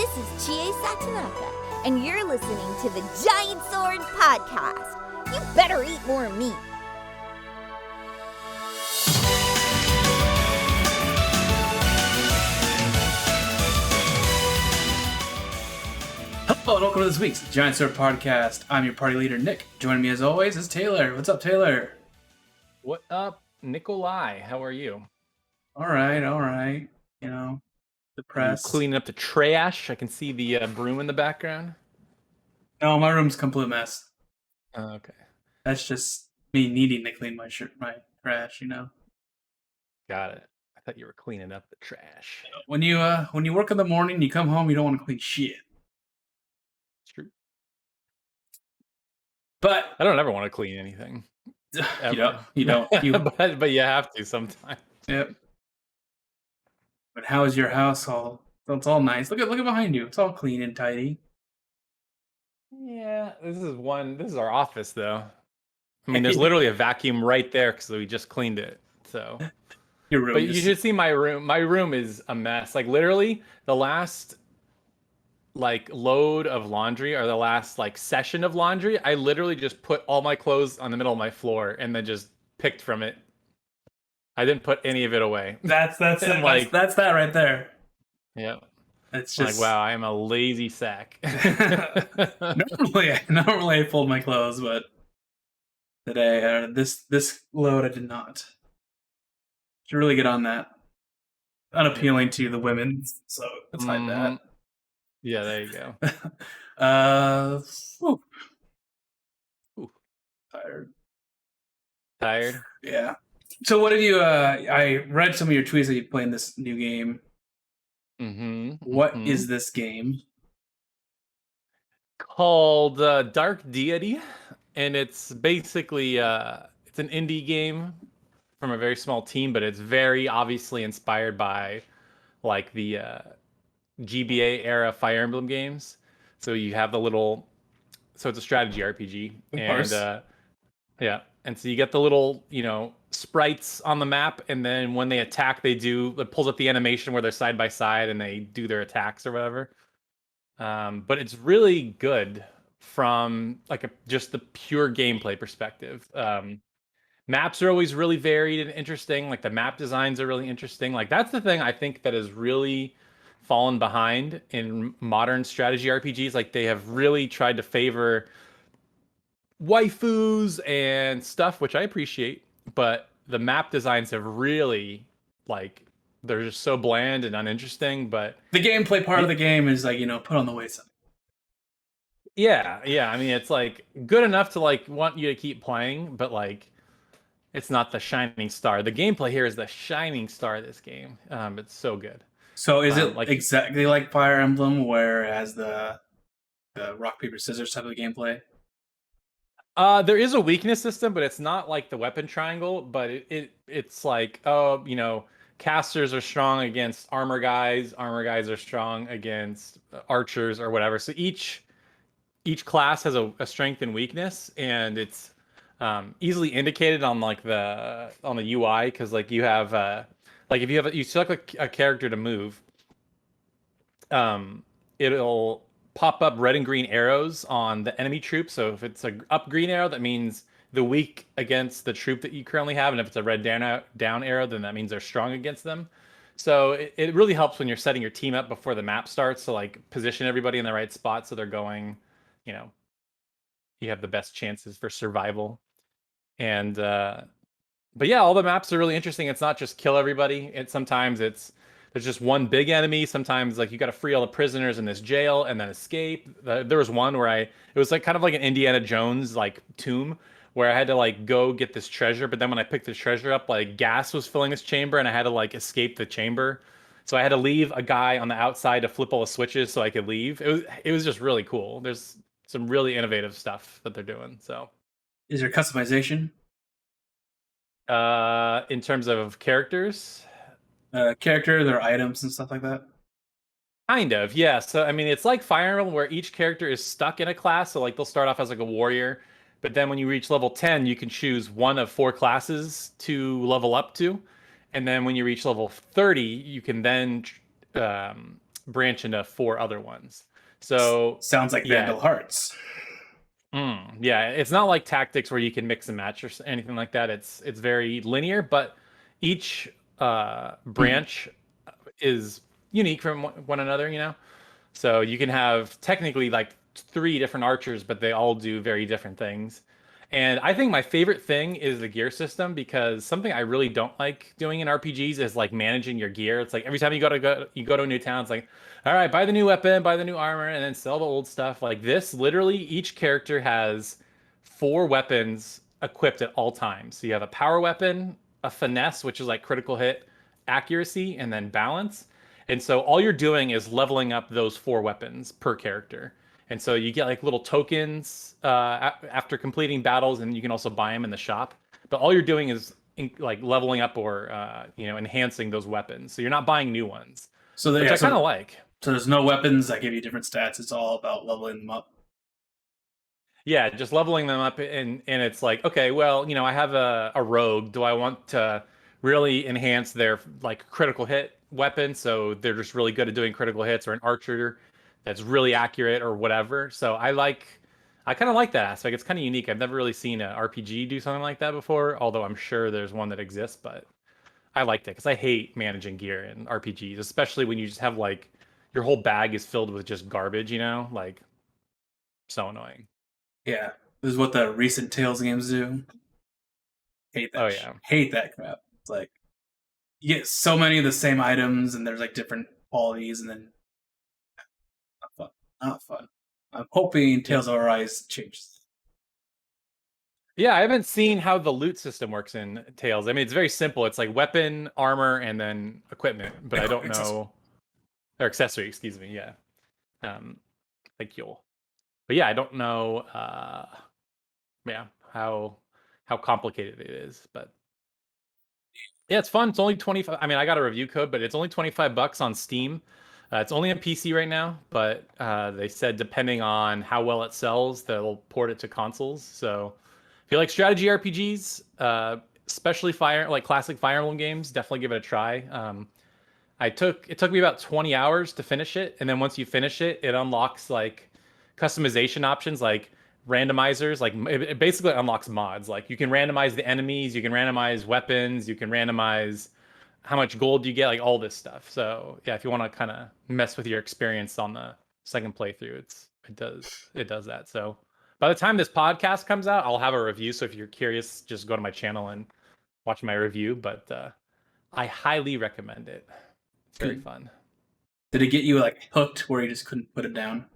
This is Chie Satanaka, and you're listening to the Giant Sword Podcast. You better eat more meat. Hello and welcome to this week's Giant Sword Podcast. I'm your party leader, Nick. Joining me as always is Taylor. What's up, Taylor? What up, Nikolai? How are you? All right. You know, depressed. You cleaning up the trash? I can see the broom in the background. No, my room's a complete mess. Okay. That's just me needing to clean my trash, you know. Got it. I thought you were cleaning up the trash. When you work in the morning, you come home, you don't want to clean shit. It's true. But I don't ever want to clean anything. You don't. But you have to sometimes. Yep. But how is your household? It's all nice. Look at behind you. It's all clean and tidy. Yeah, this is our office though. I mean, there's literally a vacuum right there because we just cleaned it. So Your room. But you should see my room. My room is a mess. Like literally the last load of laundry or the last session of laundry, I literally just put all my clothes on the middle of my floor and then just picked from it. I didn't put any of it away. That's it. That's that right there. Yeah. It's just wow, I am a lazy sack. normally I fold my clothes, but today this load I did not. Should really get on that. Unappealing to the women, so let's hide that. Yeah, there you go. Tired? Yeah. So what have you I read some of your tweets that you playing this new game. What is this game? Called Dark Deity, and it's basically it's an indie game from a very small team, but it's very obviously inspired by the GBA era Fire Emblem games. So you have so it's a strategy RPG, and yeah, and so you get the little sprites on the map, and then when they attack, it pulls up the animation where they're side by side and they do their attacks or whatever. But it's really good from just the pure gameplay perspective. Maps are always really varied and interesting. The map designs are really interesting. That's the thing I think that has really fallen behind in modern strategy RPGs. They have really tried to favor waifus and stuff, which I appreciate, but the map designs have really they're just so bland and uninteresting. But the gameplay part of the game is put on the wayside. Yeah. I mean, it's good enough to want you to keep playing, but it's not the shining star. The gameplay here is the shining star of this game. It's so good. So is it exactly like Fire Emblem, where it has the rock paper scissors type of gameplay? There is a weakness system, but it's not like the weapon triangle. But it's casters are strong against armor guys. Armor guys are strong against archers or whatever. So each class has a strength and weakness, and it's easily indicated on the UI, because you have if you select a character to move, it'll pop up red and green arrows on the enemy troop. So if it's a up green arrow, that means the weak against the troop that you currently have, and if it's a red down arrow, then that means they're strong against them. So it really helps when you're setting your team up before the map starts to position everybody in the right spot so they're going, you have the best chances for survival. And but yeah, all the maps are really interesting. It's not just kill everybody. Sometimes there's just one big enemy. Sometimes you got to free all the prisoners in this jail and then escape. There was one where it was kind of like an Indiana Jones tomb, where I had to go get this treasure. But then when I picked the treasure up, gas was filling this chamber, and I had to escape the chamber. So I had to leave a guy on the outside to flip all the switches so I could leave. It was just really cool. There's some really innovative stuff that they're doing. So is there customization? In terms of characters? Their items and stuff like that? Kind of, yeah. So, I mean, it's like Fire Emblem, where each character is stuck in a class. So, they'll start off as a warrior, but then when you reach level 10, you can choose one of 4 classes to level up to. And then when you reach level 30, you can then branch into 4 other ones. So Sounds like yeah, Vandal Hearts. yeah, it's not like Tactics where you can mix and match or anything like that. It's very linear, but each branch is unique from one another, you know? So you can have technically like 3 different archers, but they all do very different things. And I think my favorite thing is the gear system, because something I really don't like doing in RPGs is like managing your gear. It's like every time you go to a new town, it's like, all right, buy the new weapon, buy the new armor, and then sell the old stuff. Like this, literally each character has 4 weapons equipped at all times. So you have a power weapon, a finesse, which is like critical hit, accuracy, and then balance. And so all you're doing is leveling up those 4 weapons per character. And so you get like little tokens after completing battles, and you can also buy them in the shop. But all you're doing is like leveling up or enhancing those weapons. So you're not buying new ones, So which I kind of like. So there's no weapons that give you different stats. It's all about leveling them up. Yeah, just leveling them up, and it's like, okay, well, I have a rogue. Do I want to really enhance their like critical hit weapon, so they're just really good at doing critical hits, or an archer that's really accurate or whatever? So I kind of like that aspect. It's kind of unique. I've never really seen an RPG do something like that before, although I'm sure there's one that exists, but I liked it because I hate managing gear in RPGs, especially when you just have like your whole bag is filled with just garbage, like so annoying. Yeah, this is what the recent Tales games do. Hate that. Oh yeah. Hate that crap. It's like you get so many of the same items, and there's like different qualities, and then not fun. Not fun. I'm hoping Tales of Arise changes. Yeah, I haven't seen how the loot system works in Tales. I mean, it's very simple. It's like weapon, armor, and then equipment. But I don't know, or accessory. Excuse me. Yeah, like Yule. But yeah, I don't know. Yeah, how complicated it is. But yeah, it's fun. It's only 25. I mean, I got a review code, but it's only $25 on Steam. It's only on PC right now, but they said depending on how well it sells, they'll port it to consoles. So if you like strategy RPGs, especially classic Fire Emblem games, definitely give it a try. It took me about 20 hours to finish it, and then once you finish it, it unlocks like customization options like randomizers. Like it basically unlocks mods. Like you can randomize the enemies, you can randomize weapons, you can randomize how much gold you get, like all this stuff. So yeah, if you want to kind of mess with your experience on the second playthrough, it does that. So by the time this podcast comes out, I'll have a review. So if you're curious, just go to my channel and watch my review. But I highly recommend it. It's very fun. Did it get you like hooked where you just couldn't put it down?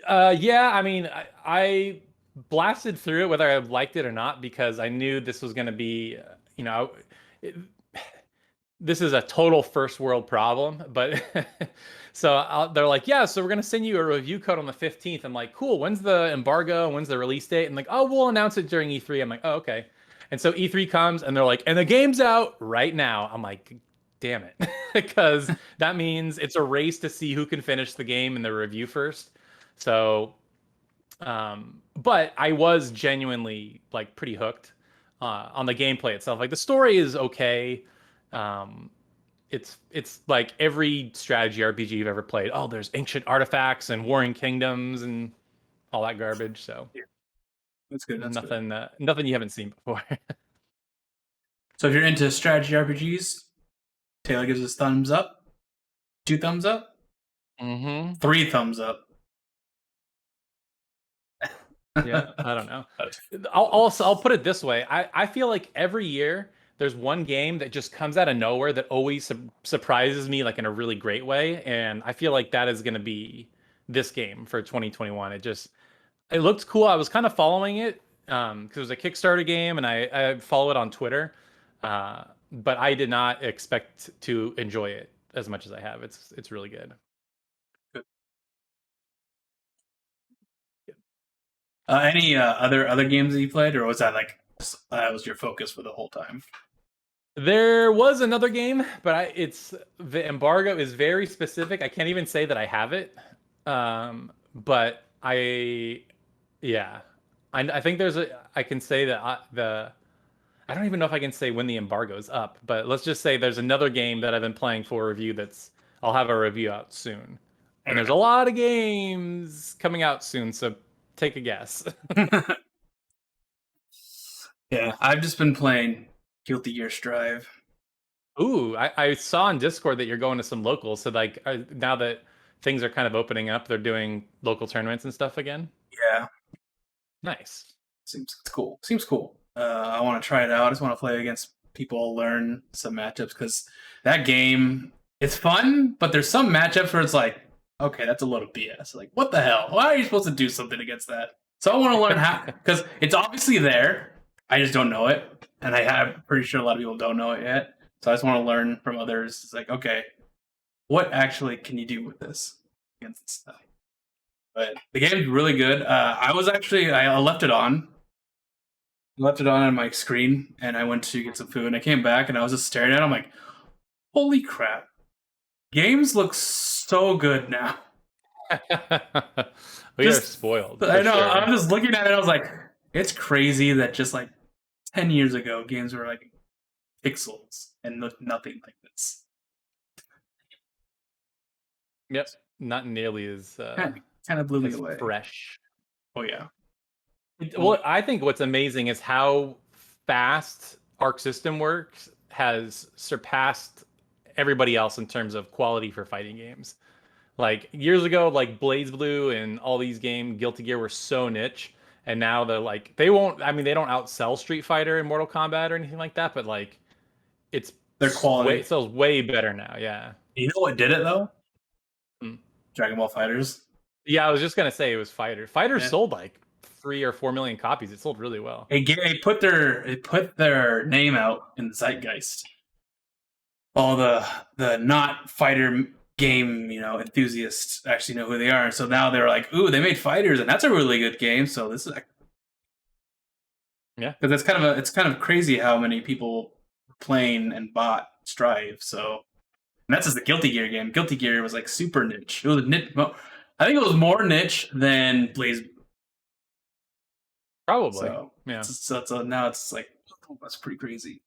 Yeah, I mean, I blasted through it whether I liked it or not, because I knew this was going to be, it, this is a total first world problem. But so they're like, yeah, so we're going to send you a review code on the 15th. I'm like, cool. When's the embargo? When's the release date? And like, oh, we'll announce it during E3. I'm like, oh, okay. And so E3 comes and they're like, and the game's out right now. I'm like, damn it. Because that means it's a race to see who can finish the game in the review first. So, but I was genuinely like pretty hooked on the gameplay itself. Like the story is okay. It's like every strategy RPG you've ever played. Oh, there's ancient artifacts and warring kingdoms and all that garbage. So yeah. That's good. That's nothing, good. Nothing you haven't seen before. So if you're into strategy RPGs, Taylor gives us thumbs up, 2 thumbs up, 3 thumbs up. Yeah, I don't know. I'll put it this way. I feel like every year there's one game that just comes out of nowhere that always surprises me like in a really great way, and I feel like that is going to be this game for 2021. It looked cool. I was kind of following it because it was a Kickstarter game, and I follow it on Twitter. But I did not expect to enjoy it as much as I have. It's really good. Any other games that you played, or was that like that was your focus for the whole time? There was another game, but the embargo is very specific. I can't even say that I have it. But I think I can say that I don't even know if I can say when the embargo is up, but let's just say there's another game that I've been playing for review that's I'll have a review out soon. And there's a lot of games coming out soon, so take a guess. Yeah, I've just been playing Guilty Gear Strive. Ooh, I saw on Discord that you're going to some locals. So like now that things are kind of opening up, they're doing local tournaments and stuff again. Yeah, Nice. seems cool. Seems cool. I want to try it out. I just want to play against people, learn some matchups because that game, it's fun, but there's some matchups where it's like, okay, that's a load of BS. Like, what the hell? Why are you supposed to do something against that? So I want to learn how, because it's obviously there. I just don't know it, and I'm pretty sure a lot of people don't know it yet. So I just want to learn from others. It's like, okay, what actually can you do with this against this stuff? But the game is really good. I left it on. Left it on my screen, and I went to get some food. And I came back, and I was just staring at it. I'm like, holy crap! Games look so good now. We are spoiled. I know. Sure. I'm just looking at it. I was like, it's crazy that just like 10 years ago, games were like pixels and looked nothing like this. Yep, not nearly as Kind of blew me away. fresh. Oh yeah. Well, I think what's amazing is how fast Arc System Works has surpassed everybody else in terms of quality for fighting games. Like years ago, like Blaze Blue and all these games, Guilty Gear were so niche, and now they're like they won't. I mean, they don't outsell Street Fighter and Mortal Kombat or anything like that, but like it's their quality it sells way better now. Yeah. You know what did it though? Hmm. Dragon Ball Fighters. Yeah, I was just gonna say it was Fighter. Fighter sold like 3 or 4 million copies. It sold really well. They put their name out in the zeitgeist. All the not fighter game, enthusiasts actually know who they are. So now they're like, ooh, they made Fighters, and that's a really good game. So this is because it's kind of crazy how many people playing and bought Strive. So and that's just the Guilty Gear game. Guilty Gear was like super niche. It was niche. I think it was more niche than Blaze. Probably. So, yeah. So now it's like, oh, that's pretty crazy.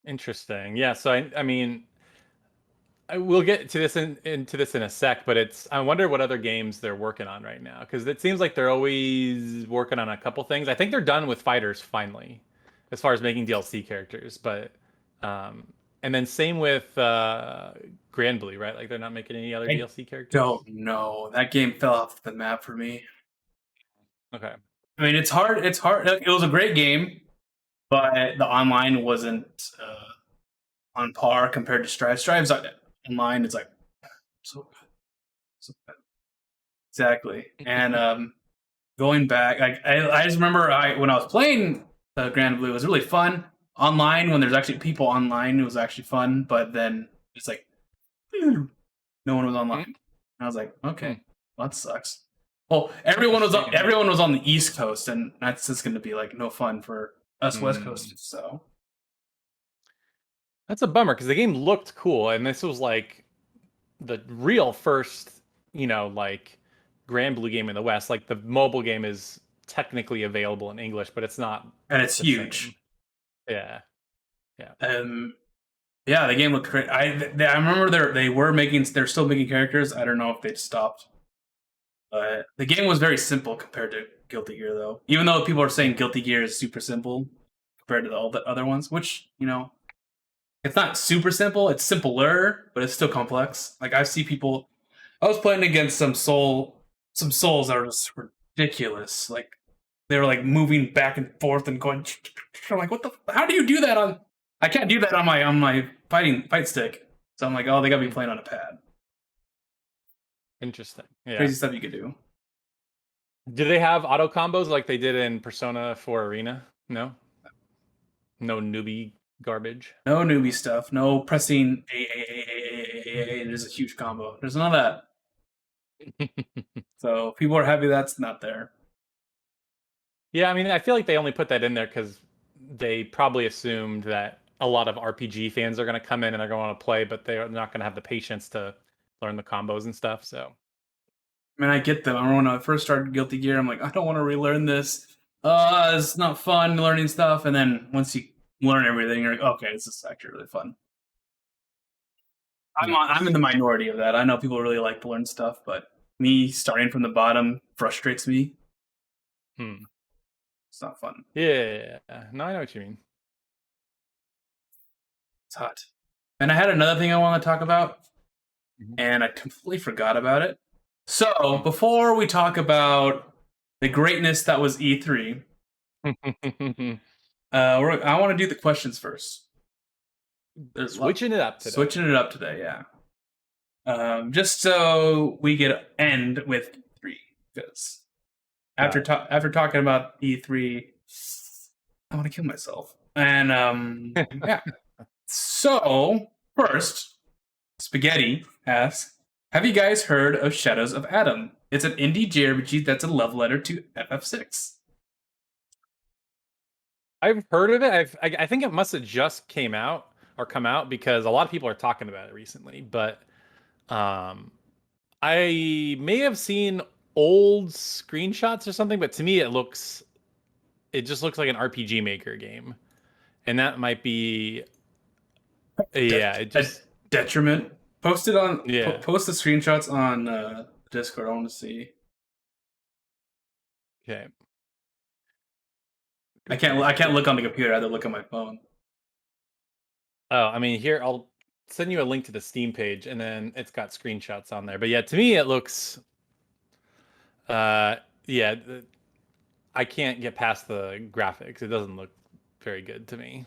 Interesting. Yeah. So I mean, we'll get to this into this in a sec, but I wonder what other games they're working on right now, because it seems like they're always working on a couple things. I think they're done with Fighters finally, as far as making DLC characters, but and then same with Grand Blue, right? Like they're not making any other DLC characters. Don't know. That game fell off the map for me. Okay. I mean, it's hard. It's hard. It was a great game, but the online wasn't on par compared to Strive. Strive's online. It's like so good, so good. Exactly. And going back, I just remember when I was playing Grand Blue, it was really fun. Online, when there's actually people online, it was actually fun. But then it's like no one was online. And I was like, okay, well, that sucks. Well, everyone was on the East Coast, and that's just going to be like no fun for us West Coasters. So that's a bummer because the game looked cool, and this was like the real first, like Grand Blue game in the West. Like the mobile game is technically available in English, but it's not, and it's huge. Same. Yeah. Yeah, the game looked great. I remember they're still making characters. I don't know if they stopped. But the game was very simple compared to Guilty Gear, though. Even though people are saying Guilty Gear is super simple compared to all the other ones, which, it's not super simple. It's simpler, but it's still complex. Like, I see people... I was playing against some souls that are just ridiculous. Like, they were, like, moving back and forth and going... I'm like, what the... How do you do that on... I can't do that on my fight stick. So I'm like, oh, they gotta be playing on a pad. Interesting. Yeah. Crazy stuff you could do. Do they have auto combos like they did in Persona 4 Arena? No? No newbie garbage? No newbie stuff. No pressing A. There's a huge combo. There's none of that. So people are happy that's not there. Yeah, I mean, I feel like they only put that in there because they probably assumed that a lot of RPG fans are going to come in and they're going to play, but they're not going to have the patience to learn the combos and stuff. So, I mean, I get them. I remember when I first started Guilty Gear, I'm like, I don't want to relearn this. It's not fun learning stuff. And then once you learn everything, you're like, okay, this is actually really fun. I'm in the minority of that. I know people really like to learn stuff, but me starting from the bottom frustrates me. It's not fun. Yeah. No, I know what you mean. It's hot. And I had another thing I want to talk about, Mhm. and I completely forgot about it. So before we talk about the greatness that was E3, I want to do the questions first. Switching it up today. Switching it up today, yeah. Just so we get end with E3, because after talking about E3, I want to kill myself. And yeah. So first, Spaghetti asks, have you guys heard of Shadows of Adam? It's an indie JRPG that's a love letter to FF6. I've heard of it. I think it must have just come out because a lot of people are talking about it recently. But I may have seen old screenshots or something. But to me, it just looks like an RPG Maker game, and that might be A detriment. Post it on. Yeah. Post the screenshots on Discord. I want to see. Okay. I can't look on the computer. I have to look on my phone. Oh, I mean, here I'll send you a link to the Steam page, and then it's got screenshots on there. But yeah, to me it looks, yeah, I can't get past the graphics. It doesn't look very good to me.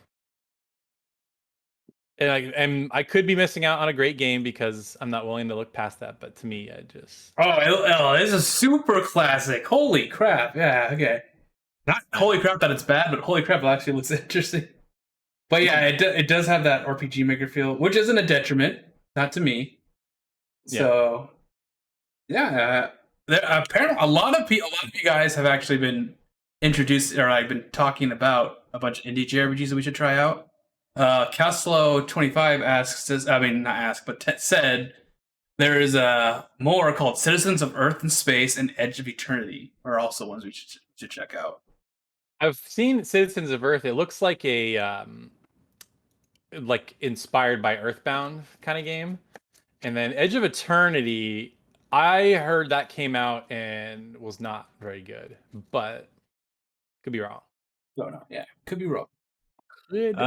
And I could be missing out on a great game because I'm not willing to look past that. But to me, I just this is super classic. Holy crap! Yeah, okay. Not holy crap that it's bad, but holy crap, it actually looks interesting. But yeah, it does have that RPG Maker feel, which isn't a detriment, not to me. So yeah, apparently a lot of you guys have actually been introduced or like been talking about a bunch of indie JRPGs that we should try out. Caslo25 said there is a more called Citizens of Earth and Space and Edge of Eternity are also ones we should check out. I've seen Citizens of Earth. It looks like a like inspired by Earthbound kind of game. And then Edge of Eternity, I heard that came out and was not very good, but could be wrong. No, yeah, could be wrong. Could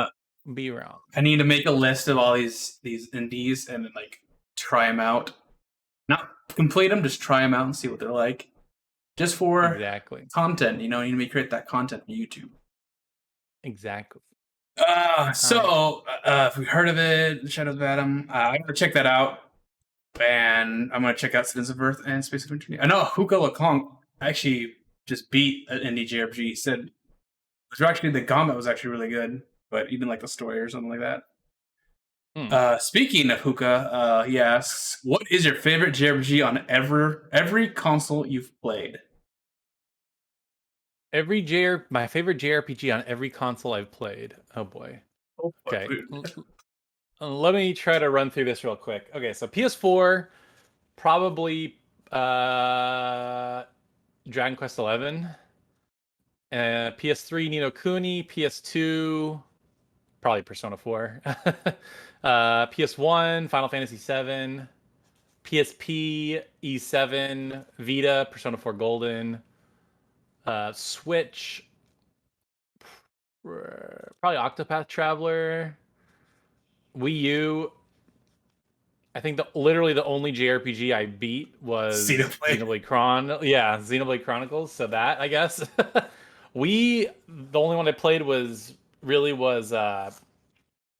be wrong. I need to make a list of all these indies and then like try them out. Not complete them, just try them out and see what they're like. Just for content, you need to create that content for YouTube. Exactly. If we heard of it, Shadows of Adam, I'm gonna check that out, and I'm gonna check out Citizens of Earth and Space Adventure. I know Hookah Lakong actually just beat an indie JRPG. He said the combat was actually really good, but he didn't like the story or something like that. Speaking of Hookah, he asks, "What is your favorite JRPG on every console you've played?" My favorite JRPG on every console I've played. Oh boy. Okay. Let me try to run through this real quick. Okay, so PS4, probably Dragon Quest XI. PS3, Ni no Kuni. PS2, probably Persona 4. PS1, Final Fantasy VII. PSP, E7, Vita, Persona 4 Golden. Switch, probably Octopath Traveler. Wii U, I think literally the only JRPG I beat was Xenoblade Chronicles. So that, I guess. The only one I played was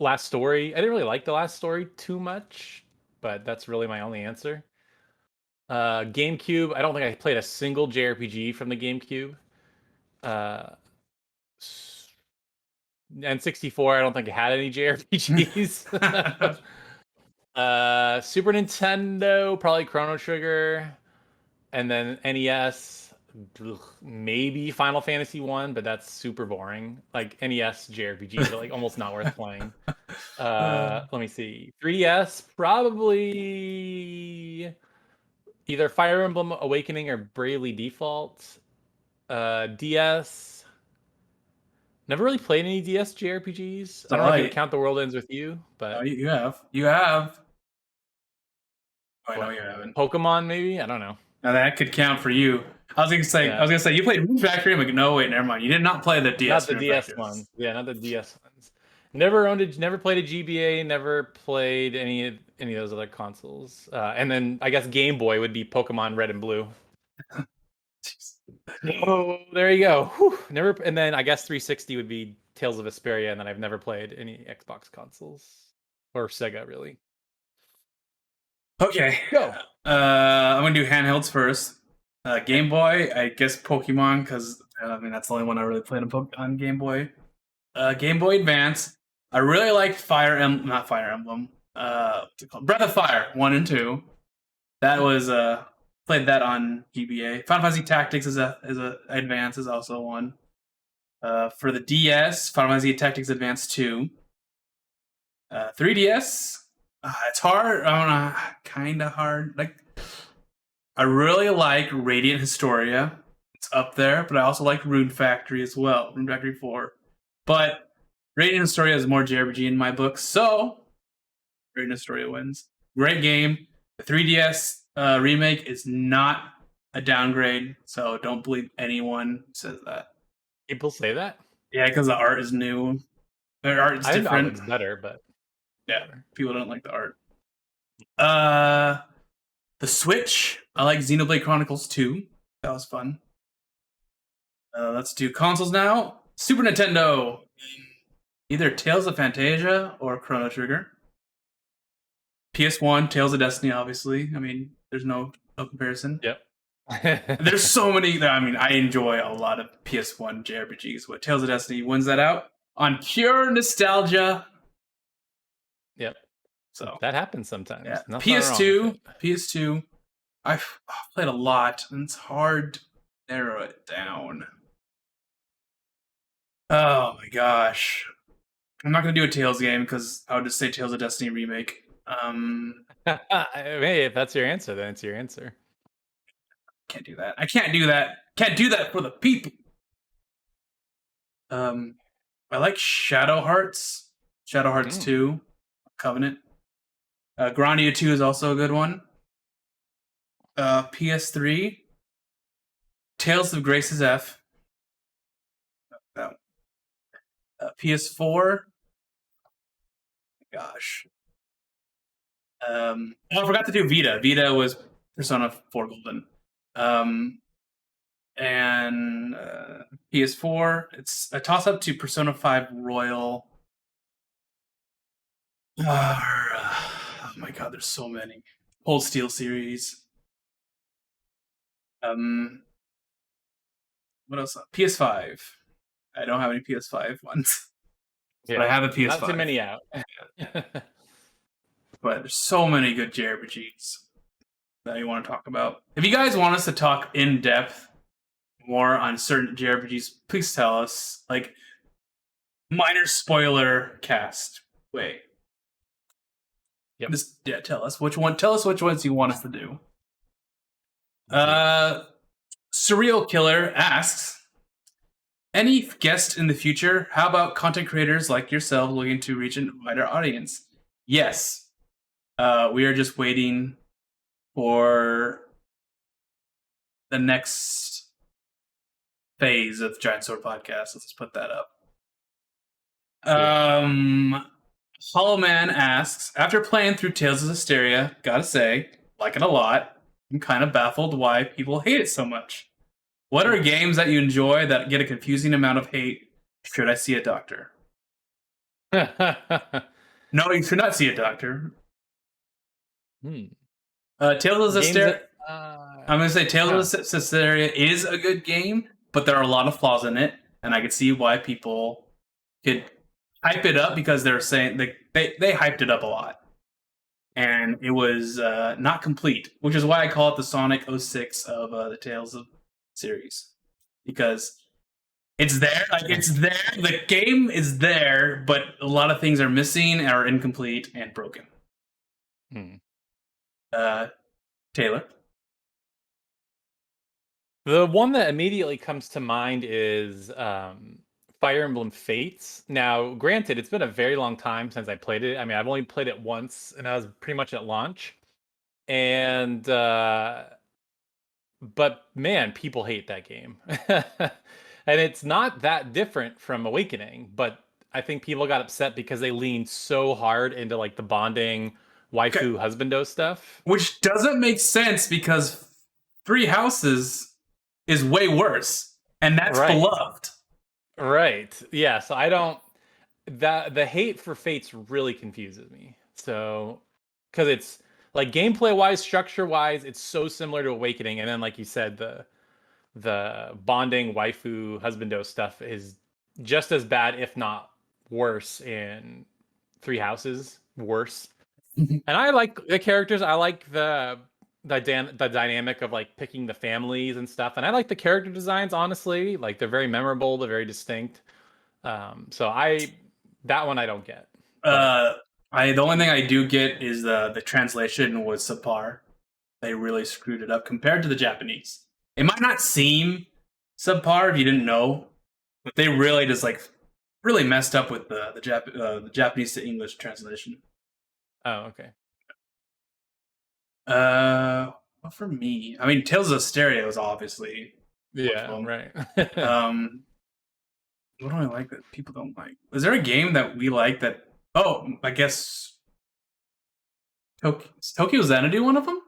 Last Story. I didn't really like the Last Story too much, but that's really my only answer. GameCube, I don't think I played a single JRPG from the GameCube. N64, I don't think it had any JRPGs. Super Nintendo, probably Chrono Trigger, and then NES, maybe Final Fantasy 1, but that's super boring. Like NES JRPGs are like almost not worth playing. Let me see. 3DS, probably either Fire Emblem Awakening or Bravely Default. DS, never really played any DS JRPGs. I don't know if you count The World Ends With You, but you have. I know you haven't. Pokemon, maybe? I don't know. Now that could count for you. I was gonna say you played Rune Factory. I'm like, no, wait, never mind. You did not play the DS. Not the DS ones. Yeah, not the DS ones. Never played a GBA. Never played any of those other consoles. And then I guess Game Boy would be Pokemon Red and Blue. Oh, there you go. Whew. Never. And then I guess 360 would be Tales of Vesperia, and then I've never played any Xbox consoles or Sega really. Okay. Go. I'm gonna do handhelds first. Game Boy, I guess Pokemon, because that's the only one I really played on Game Boy. Game Boy Advance. I really liked not Fire Emblem. What's it called? Breath of Fire 1 and 2. That was played that on GBA. Final Fantasy Tactics is a Advance is also one. For the DS, Final Fantasy Tactics Advance 2. 3DS. It's hard. I don't know, kind of hard. Like, I really like Radiant Historia. It's up there, but I also like Rune Factory as well. Rune Factory 4. But Radiant Historia is more JRPG in my book, so Radiant Historia wins. Great game. The 3DS remake is not a downgrade, so don't believe anyone who says that. People say that? Yeah, because the art is new. Their art is different. I know it's better, but yeah, people don't like the art. The Switch. I like Xenoblade Chronicles 2. That was fun. Let's do consoles now. Super Nintendo. Either Tales of Phantasia or Chrono Trigger. PS1, Tales of Destiny, obviously. I mean, there's no comparison. Yep. There's so many. I mean, I enjoy a lot of PS1 JRPGs, but Tales of Destiny wins that out on pure nostalgia. Yep. So that happens sometimes. Yeah. PS2. I've played a lot, and it's hard to narrow it down. Oh my gosh. I'm not going to do a Tales game because I would just say Tales of Destiny remake. Hey, if that's your answer, then it's your answer. Can't do that. I can't do that. Can't do that for the people. I like Shadow Hearts. Shadow Hearts 2. Covenant. Grandia 2 is also a good one. PS3. Tales of Grace's F. PS4. Gosh. I forgot to do Vita. Vita was Persona 4 Golden. And PS4, it's a toss-up to Persona 5 Royal. Oh my god, there's so many. Cold Steel series. What else? PS5. I don't have any PS5 ones. Yeah, but I have a PS5. Not too many out. But there's so many good JRPGs that you want to talk about. If you guys want us to talk in depth more on certain JRPGs, please tell us. Like, minor spoiler cast. Wait. Yep. Tell us which one. Tell us which ones you want us to do. Surreal Killer asks, any guest in the future? How about content creators like yourself looking to reach a wider audience? Yes. We are just waiting for the next phase of Giant Sword Podcast. Let's put that up. Hollow Man asks, after playing through Tales of Hysteria, gotta say, like it a lot. I'm kind of baffled why people hate it so much. What are games that you enjoy that get a confusing amount of hate? Should I see a doctor? No, you should not see a doctor. Tales of Hysteria. I'm going to say Tales of Hysteria is a good game, but there are a lot of flaws in it, and I could see why people could hype it up because they're saying they hyped it up a lot. And it was not complete, which is why I call it the Sonic 06 of the Tales of series, because it's there, the game is there, but a lot of things are missing, are incomplete, and broken. Taylor? The one that immediately comes to mind is Fire Emblem Fates. Now, granted, it's been a very long time since I played it. I mean, I've only played it once, and I was pretty much at launch. And but man, people hate that game. And it's not that different from Awakening, but I think people got upset because they leaned so hard into like the bonding waifu husbando stuff. Which doesn't make sense because Three Houses is way worse, and that's beloved. Right. Yeah, so I don't the hate for Fates really confuses me. So cuz it's like gameplay wise, structure wise, it's so similar to Awakening, and then like you said, the bonding waifu husbando stuff is just as bad, if not worse, in Three Houses. Worse. And I like the characters. I like the dynamic of like picking the families and stuff. And I like the character designs, honestly. Like they're very memorable, they're very distinct. So that one I don't get. The only thing I do get is the translation was subpar. They really screwed it up compared to the Japanese. It might not seem subpar if you didn't know, but they really just like really messed up with the Japanese to English translation. Oh, okay. Well, for me, I mean, Tales of Stereo is obviously right. What do I like that people don't like? Is there a game that we like that? Oh, I guess Tokyo Xanadu one of them?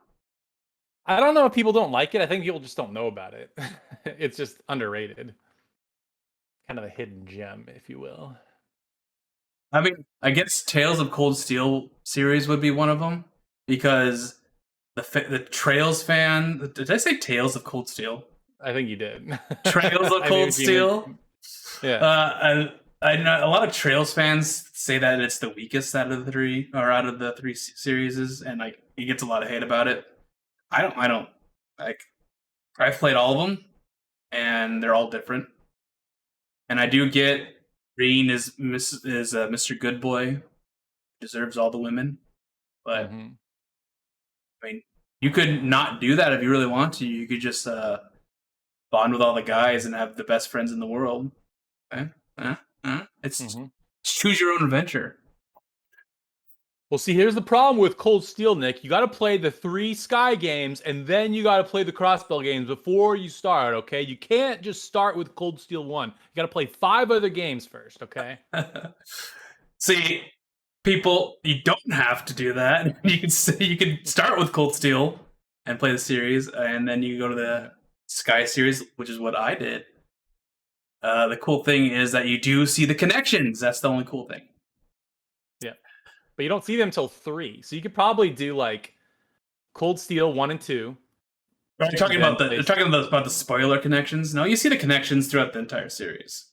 I don't know if people don't like it. I think people just don't know about it. It's just underrated. Kind of a hidden gem, if you will. I mean, I guess Tales of Cold Steel series would be one of them because the Trails fan. Did I say Tales of Cold Steel? I think you did. Trails of Cold Steel. Yeah. I know a lot of Trails fans say that it's the weakest out of the three series, and like it gets a lot of hate about it. I don't like. I've played all of them, and they're all different. And I do get Green is Mr. Good Boy, deserves all the women, but I mean, you could not do that if you really want to. You could just bond with all the guys and have the best friends in the world. Okay? It's choose your own adventure. Well, see, here's the problem with Cold Steel, Nick. You got to play the 3 Sky games, and then you got to play the Crossbell games before you start, okay? You can't just start with Cold Steel 1. You got to play 5 other games first, okay? See, people, you don't have to do that. You can start with Cold Steel and play the series, and then you go to the Sky series, which is what I did. The cool thing is that you do see the connections. That's the only cool thing. Yeah. But you don't see them until 3. So you could probably do like Cold Steel 1 and 2. Are you talking about the spoiler connections? No, you see the connections throughout the entire series.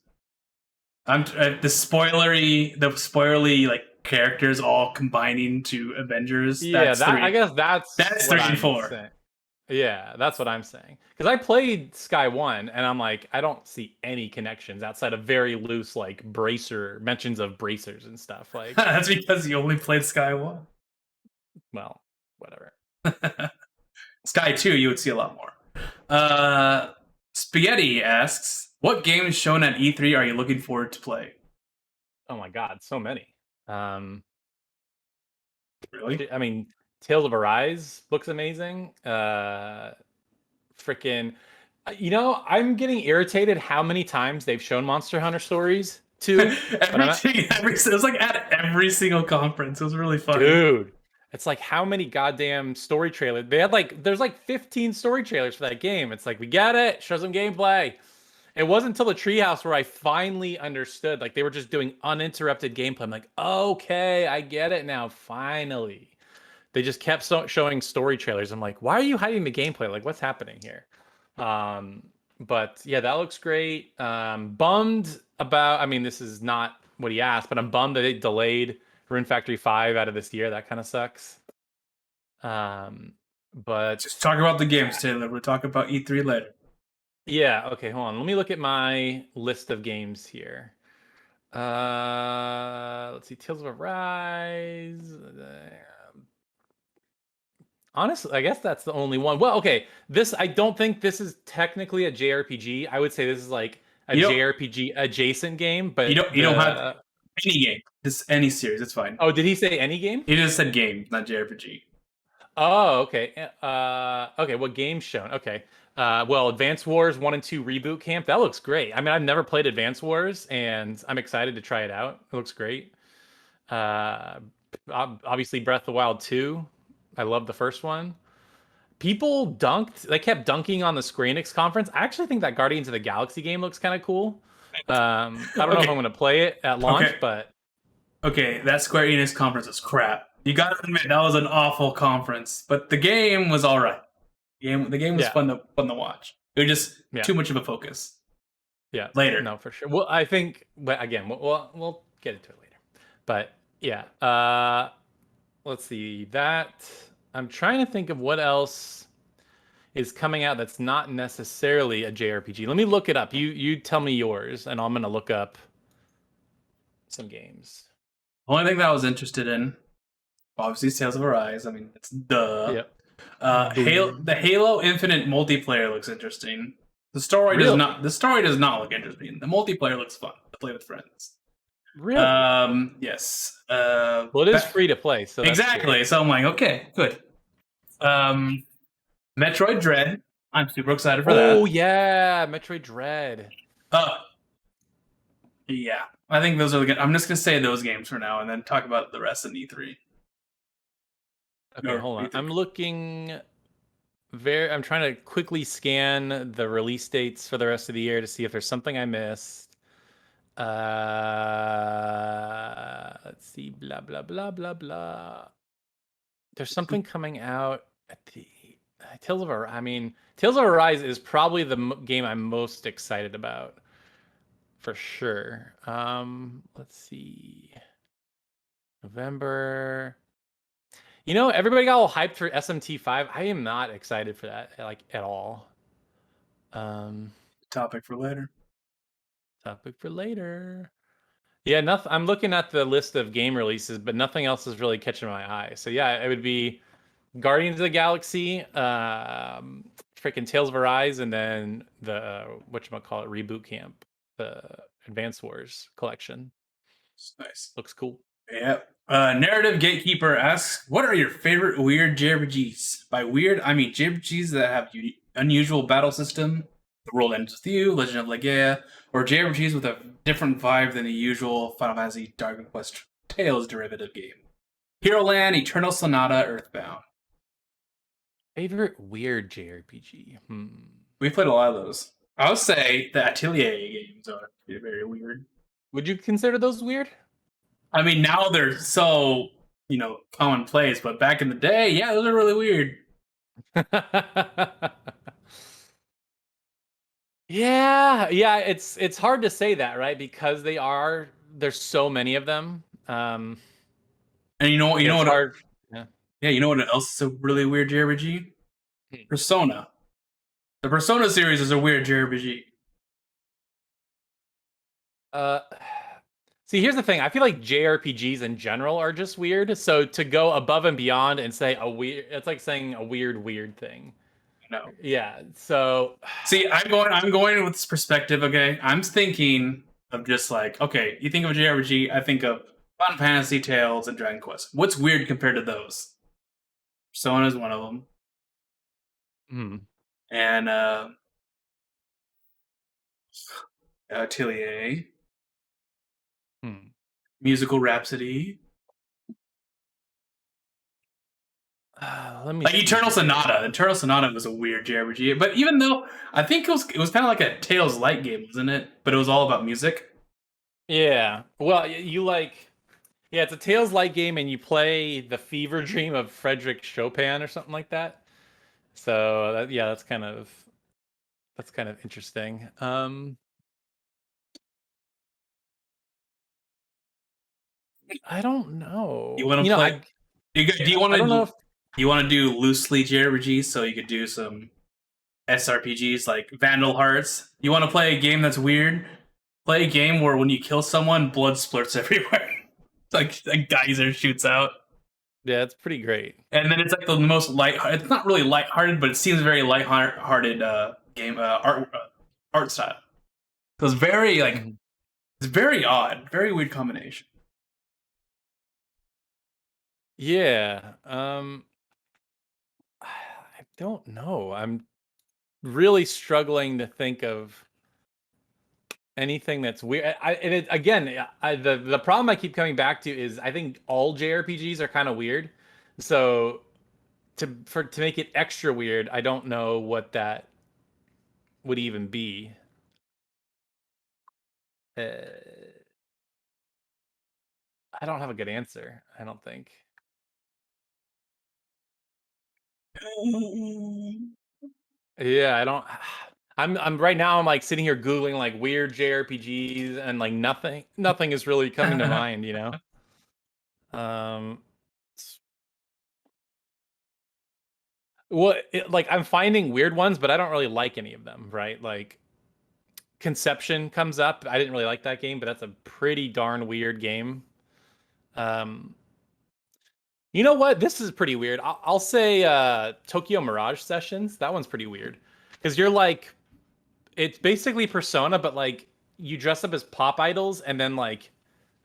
The spoilerly like characters all combining to Avengers. Yeah, I guess that's 3 and 4. Saying. Yeah, that's what I'm saying. Because I played Sky 1, and I'm like, I don't see any connections outside of very loose, like, mentions of bracers and stuff. Like that's because you only played Sky 1. Well, whatever. Sky 2, you would see a lot more. Spaghetti asks, what games shown at E3 are you looking forward to play? Oh my god, so many. Really? I mean, Tales of Arise looks amazing. Freaking, I'm getting irritated how many times they've shown Monster Hunter Stories too. It was like at every single conference. It was really fun. Dude, it's like how many goddamn story trailers? There's like 15 story trailers for that game. It's like, we get it, show some gameplay. It wasn't until the Treehouse where I finally understood. Like, they were just doing uninterrupted gameplay. I'm like, okay, I get it now, finally. They just kept showing story trailers. I'm like, why are you hiding the gameplay? Like, what's happening here? But yeah, that looks great. Bummed about, I mean, this is not what he asked, but I'm bummed that they delayed Rune Factory 5 out of this year. That kind of sucks. But just talk about the games, Taylor. We'll talk about E3 later. Yeah, okay, hold on. Let me look at my list of games here. Let's see, Tales of Arise. Honestly, I guess that's the only one. Well, okay, I don't think this is technically a JRPG. I would say this is like a JRPG adjacent game, but you don't have any game. Just any series, it's fine. Oh, did he say any game? He just said game, not JRPG. Oh, okay. Okay, what game's shown? Okay. Well, Advance Wars 1 and 2 Reboot Camp. That looks great. I mean, I've never played Advance Wars, and I'm excited to try it out. It looks great. Uh, Obviously Breath of the Wild 2. I love the first one. People dunked. They kept dunking on the Square Enix conference. I actually think that Guardians of the Galaxy game looks kind of cool. I don't know if I'm Okay, going to play it at launch, okay, but okay. That Square Enix conference was crap. You gotta admit that was an awful conference, but the game was all right. The game was yeah, fun to watch. It was just yeah. too much of a focus. Yeah, Later. no, for sure. Well, I think, but again, we'll get into it later. But yeah, let's see that. I'm trying to think of what else is coming out that's not necessarily a JRPG. Let me look it up. You tell me yours, and I'm gonna look up some games. Only thing that I was interested in, obviously, is Tales of Arise. I mean, it's duh. Yep. The Halo Infinite multiplayer looks interesting. The story does Really? not. The story does not look interesting. The multiplayer looks fun to play with friends. Really? Yes. Well, it is free to play, so that's exactly. cool. So I'm like, okay, good. Um, Metroid Dread. I'm super excited for Oh that. yeah, Metroid Dread. Uh, yeah. I think those are the. I'm just gonna say those games for now, and then talk about the rest in E3. Okay, Or hold on. E3. I'm looking. I'm trying to quickly scan the release dates for the rest of the year to see if there's something I missed. Let's see. Blah blah blah blah blah. There's something coming out at the Tales of Arise. I mean, Tales of Arise is probably the game I'm most excited about, for sure. Let's see. November. You know, everybody got all hyped for SMT5. I am not excited for that, like, at all. Topic for later. Topic for later. Yeah, nothing. I'm looking at the list of game releases, but nothing else is really catching my eye. So yeah, it would be Guardians of the Galaxy, freaking Tales of Arise, and then the whatchamacallit Reboot Camp, the Advance Wars collection. Nice. Looks cool. Yep. Narrative Gatekeeper asks, "What are your favorite weird JRPGs? By weird, I mean JRPGs that have unusual battle system. The World Ends with You, Legend of Legaia, or JRPGs with a different vibe than the usual Final Fantasy Dragon Quest Tales derivative game. Hero Land, Eternal Sonata, Earthbound. Favorite weird JRPG? We played a lot of those. I would say the Atelier games are very weird. Would you consider those weird? I mean, now they're so commonplace, but back in the day, yeah, those are really weird. Yeah, it's hard to say that, right? Because there's so many of them. And you know It's what? hard. Yeah. Yeah, you know what else is a really weird JRPG? Persona. The Persona series is a weird JRPG. See, here's the thing. I feel like JRPGs in general are just weird. So to go above and beyond and say it's like saying a weird thing. No. Yeah. So See, I'm going with this perspective, okay? I'm thinking of just like, okay, you think of a JRPG, I think of Final Fantasy, Tales, and Dragon Quest. What's weird compared to those? Persona is one of them. And Atelier. Musical Rhapsody. Let me Like see Eternal here. Sonata. Eternal Sonata was a weird JRPG, but even though I think it was kind of like a Tales light game, wasn't it? But it was all about music. Yeah. Well, yeah, it's a Tales-like game, and you play the fever dream of Frederick Chopin or something like that. So that's kind of interesting. I don't know. You want to play? Do you want I don't know to? if You want to do loosely JRPGs so you could do some SRPGs like Vandal Hearts? You want to play a game that's weird? Play a game where when you kill someone, blood splurts everywhere. It's like a geyser shoots out. yeah, it's pretty great. And then it's like the most light. It's not really lighthearted, but it seems very lighthearted game art style. So it's very it's very odd, very weird combination. Yeah. don't know. I'm really struggling to think of anything that's weird. The problem I keep coming back to is I think all JRPGs are kind of weird. So to make it extra weird, I don't know what that would even be. Uh, I don't have a good answer. I don't think. Yeah, I don't. I'm right now. I'm like sitting here googling like weird JRPGs, and like nothing is really coming to mind. You know. Um. Well, like I'm finding weird ones, but I don't really like any of them. Right? Like Conception comes up. I didn't really like that game, but that's a pretty darn weird game. Um. You know what? This is pretty weird. I'll say Tokyo Mirage Sessions. That one's pretty weird because you're like it's basically Persona, but like you dress up as pop idols, and then like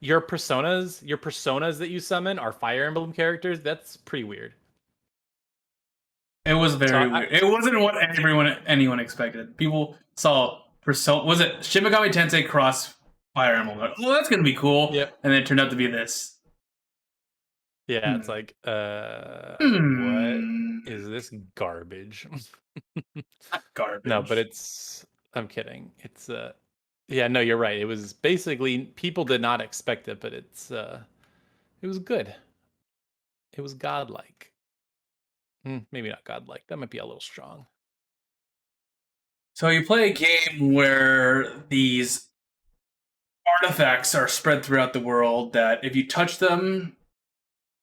your personas that you summon are Fire Emblem characters. That's pretty weird. It was So very weird. It wasn't what anyone expected. People saw Persona. Was it Shin Megami Tensei cross Fire Emblem? Like, oh, that's gonna be cool. Yep. And then it turned out to be this. Yeah, it's like, what is this garbage? Garbage. No, but I'm kidding. Yeah, no, you're right. It was basically people did not expect it, but it was good. It was godlike. Maybe not godlike. That might be a little strong. So you play a game where these artifacts are spread throughout the world that if you touch them,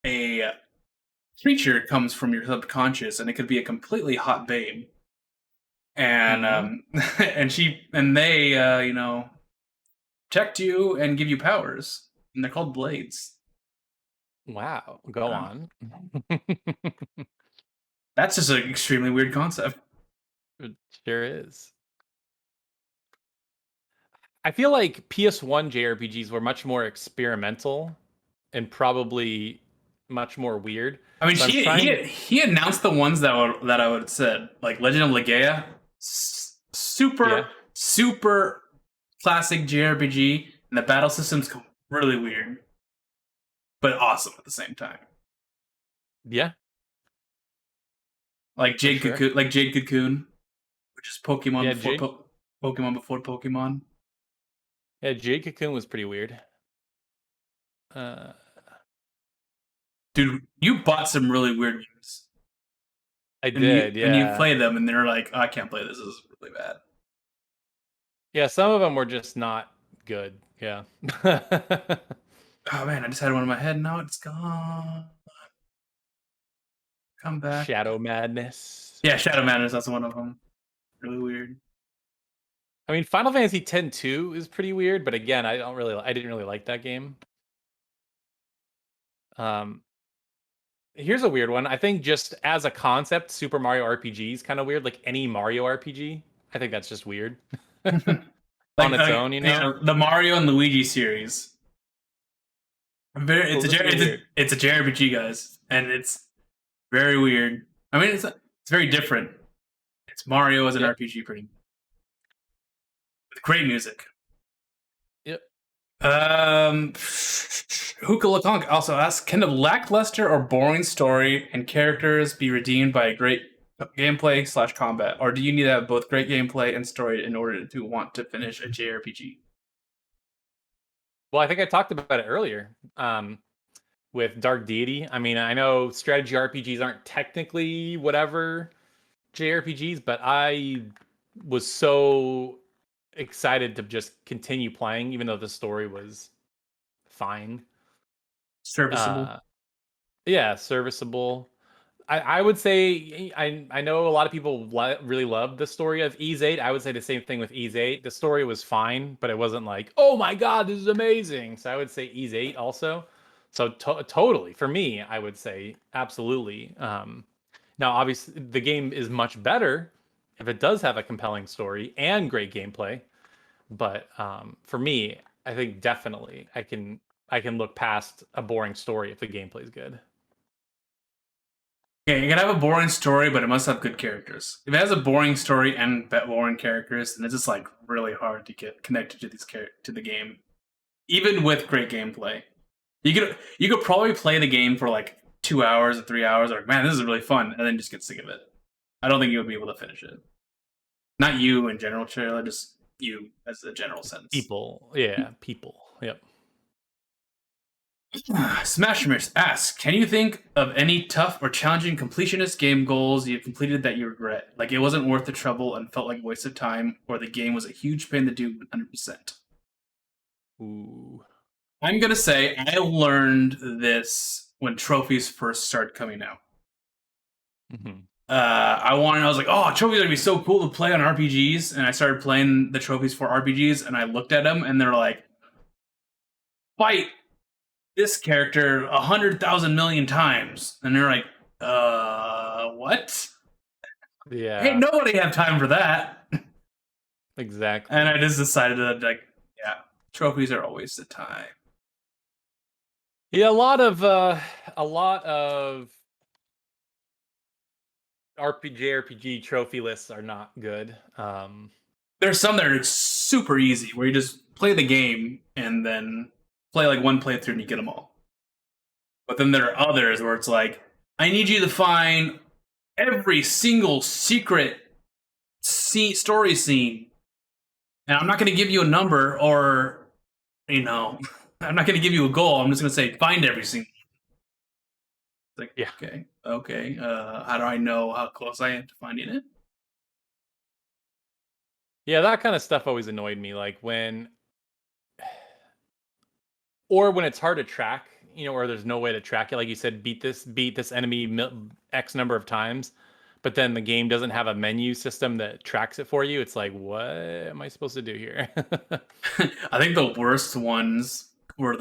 a creature comes from your subconscious, and it could be a completely hot babe. And and they protect you and give you powers, and they're called blades. Wow, go on. That's just an extremely weird concept. It sure is. I feel like PS1 JRPGs were much more experimental and probably much more weird. I mean, So he announced the ones that I would have said, like Legend of Legaia, super classic JRPG, and the battle system's really weird, but awesome at the same time. Yeah, like Jade Cocoon, which is Pokemon Yeah, before Pokemon before Pokemon. yeah, Jade Cocoon was pretty weird. Dude, you bought some really weird games. I did, yeah. And you play them, and they're like, oh, I can't play this. This is really bad. Yeah, some of them were just not good. Yeah. Oh man, I just had one in my head. Now it's gone. Come back. Shadow Madness. Yeah, Shadow Madness. That's one of them. Really weird. I mean, Final Fantasy X-2 is pretty weird, but again, I didn't really like that game. Here's a weird one. I think just as a concept, Super Mario RPG is kind of weird. Like any Mario RPG, I think that's just weird on its own. You know, the Mario and Luigi series. It's a JRPG, guys, and it's very weird. I mean, it's very different. It's Mario as an RPG, pretty with great music. Yep. Hookah Lakonk also asks, can a lackluster or boring story and characters be redeemed by a great gameplay / combat, or do you need to have both great gameplay and story in order to want to finish a JRPG? Well, I think I talked about it earlier with Dark Deity. I mean, I know strategy RPGs aren't technically whatever JRPGs, but I was so excited to just continue playing, even though the story was fine. Serviceable. Yeah, serviceable. I would say I know a lot of people really love the story of Ys 8. I would say the same thing with Ys 8. The story was fine, but it wasn't like, oh my god, this is amazing. So I would say Ys 8 also. So totally, for me, I would say absolutely. Now, obviously, the game is much better if it does have a compelling story and great gameplay. But for me, I think definitely I can look past a boring story if the gameplay is good. Okay, it can have a boring story, but it must have good characters. If it has a boring story and boring characters, then it's just like really hard to get connected to to the game, even with great gameplay. You could probably play the game for like 2 hours or 3 hours, or man, this is really fun, and then just get sick of it. I don't think you would be able to finish it. Not you in general, Trailer, just you as a general sense. People. Yeah, people. Yep. Smashmish asks, can you think of any tough or challenging completionist game goals you've completed that you regret? Like it wasn't worth the trouble and felt like a waste of time, or the game was a huge pain to do 100%? Ooh. I'm going to say I learned this when trophies first started coming out. Mm-hmm. I was like, oh, trophies are going to be so cool to play on RPGs. And I started playing the trophies for RPGs, and I looked at them, and they're like, fight this character 100,000 million times, and they're like, what? Yeah. Hey, nobody have time for that. Exactly. And I just decided that, like, yeah, trophies are always the time. Yeah, a lot of JRPG trophy lists are not good. There's some that are super easy where you just play the game and then play like one playthrough and you get them all. But then there are others where it's like, I need you to find every single secret story scene, and I'm not going to give you a number or, I'm not going to give you a goal. I'm just going to say find every single. Like, yeah, okay. How do I know how close I am to finding it? Yeah, that kind of stuff always annoyed me. Like when it's hard to track, or there's no way to track it. Like you said, beat this enemy X number of times, but then the game doesn't have a menu system that tracks it for you. It's like, what am I supposed to do here? I think the worst ones were in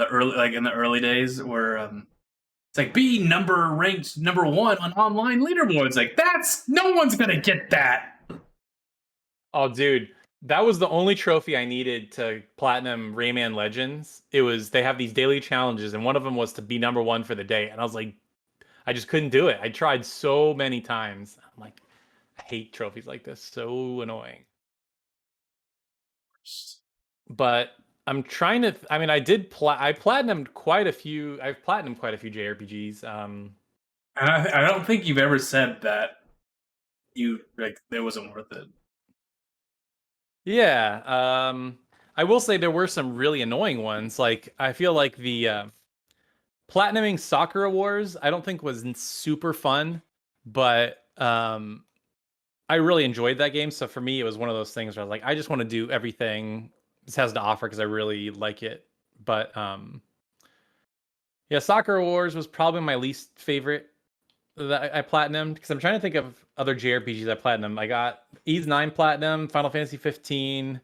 the early days where it's like be ranked number 1 on online leaderboards. Like no one's gonna get that. Oh, dude, that was the only trophy I needed to platinum Rayman Legends. They have these daily challenges, and one of them was to be number 1 for the day. And I was like, I just couldn't do it. I tried so many times. I'm like, I hate trophies like this. So annoying. But I'm trying to. I mean, I platinumed quite a few. I've platinumed quite a few JRPGs. And I don't think you've ever said that it wasn't worth it. Yeah. I will say there were some really annoying ones. Like I feel like the platinuming Sakura Wars, I don't think was super fun, but I really enjoyed that game. So for me, it was one of those things where I was like, I just want to do everything this has to offer because I really like it. But yeah, Sakura Wars was probably my least favorite that I platinumed, because I'm trying to think of other JRPGs I platinumed. I got Ys 9 platinum, Final Fantasy 15,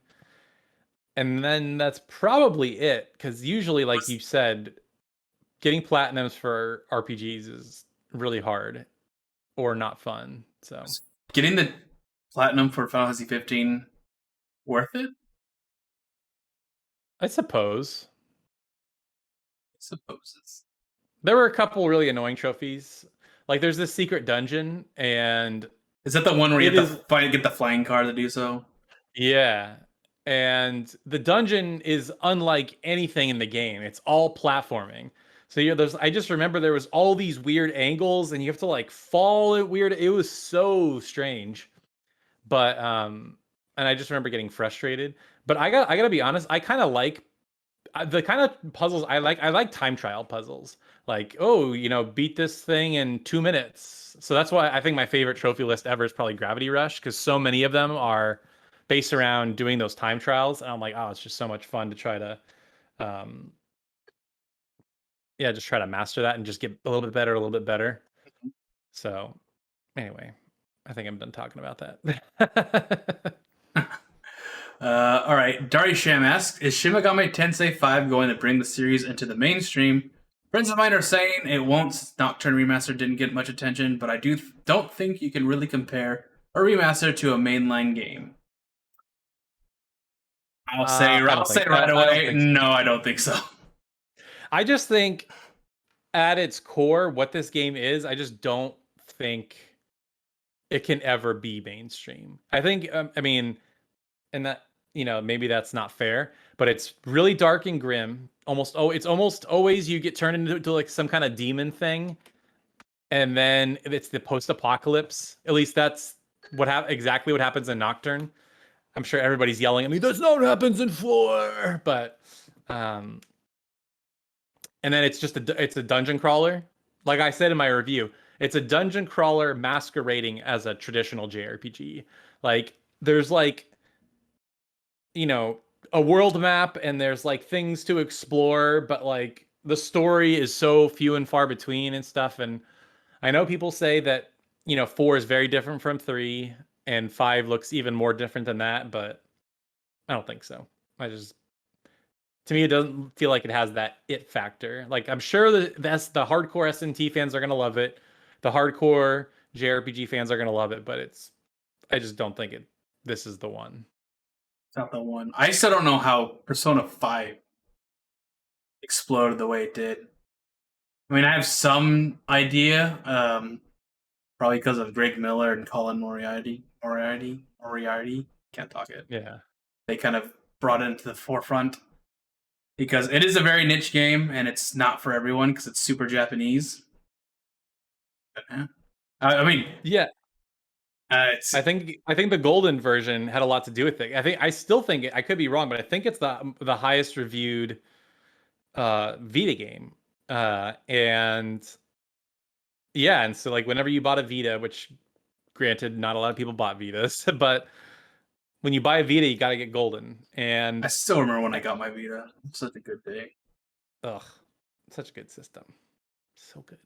and then that's probably it. Because usually, like you said, getting platinums for RPGs is really hard or not fun. So getting the platinum for Final Fantasy 15 worth it? I suppose. There were a couple really annoying trophies. Like there's this secret dungeon, and is that the one where you have to get the flying car to do so? Yeah. And the dungeon is unlike anything in the game. It's all platforming. So I just remember there was all these weird angles, and you have to like fall at weird. It was so strange. But and I just remember getting frustrated. But I gotta be honest, I kind of like the kind of puzzles I like. I like time trial puzzles. Like, beat this thing in 2 minutes. So that's why I think my favorite trophy list ever is probably Gravity Rush, because so many of them are based around doing those time trials. And I'm like, oh, it's just so much fun to try to, just try to master that and just get a little bit better. So anyway, I think I'm done talking about that. All right. Dari Sham asks, is Shin Megami Tensei 5 going to bring the series into the mainstream? Friends of mine are saying it won't. Nocturne Remaster didn't get much attention, but I don't think you can really compare a remaster to a mainline game. I'll say right away, no, I don't think so. I just think at its core, what this game is, I just don't think it can ever be mainstream. I think, I mean, and that, maybe that's not fair, but it's really dark and grim. It's almost always you get turned into like some kind of demon thing, and then it's the post-apocalypse. At least that's exactly what happens in Nocturne. I'm sure everybody's yelling at me, that's not what happens in 4, but and then it's just it's a dungeon crawler. Like I said in my review, it's a dungeon crawler masquerading as a traditional JRPG. Like there's like, a world map and there's like things to explore, but like the story is so few and far between and stuff. And I know people say that, 4 is very different from 3 and 5 looks even more different than that, but I don't think so. To me, it doesn't feel like it has that it factor. Like I'm sure that's the hardcore S&T fans are going to love it. The hardcore JRPG fans are going to love it, but I just don't think this is the one. It's not the one. I still don't know how Persona 5 exploded the way it did. I mean, I have some idea, probably because of Greg Miller and Colin Moriarty. Can't talk it. Yeah. They kind of brought it into the forefront because it is a very niche game and it's not for everyone because it's super Japanese. But, I mean, yeah. I think the golden version had a lot to do with it. I still think I could be wrong, but I think it's the highest reviewed Vita game. And so like whenever you bought a Vita, which granted not a lot of people bought Vitas, but when you buy a Vita, you got to get golden. And I still remember when I got my Vita. It was such a good day. Ugh, such a good system. So good.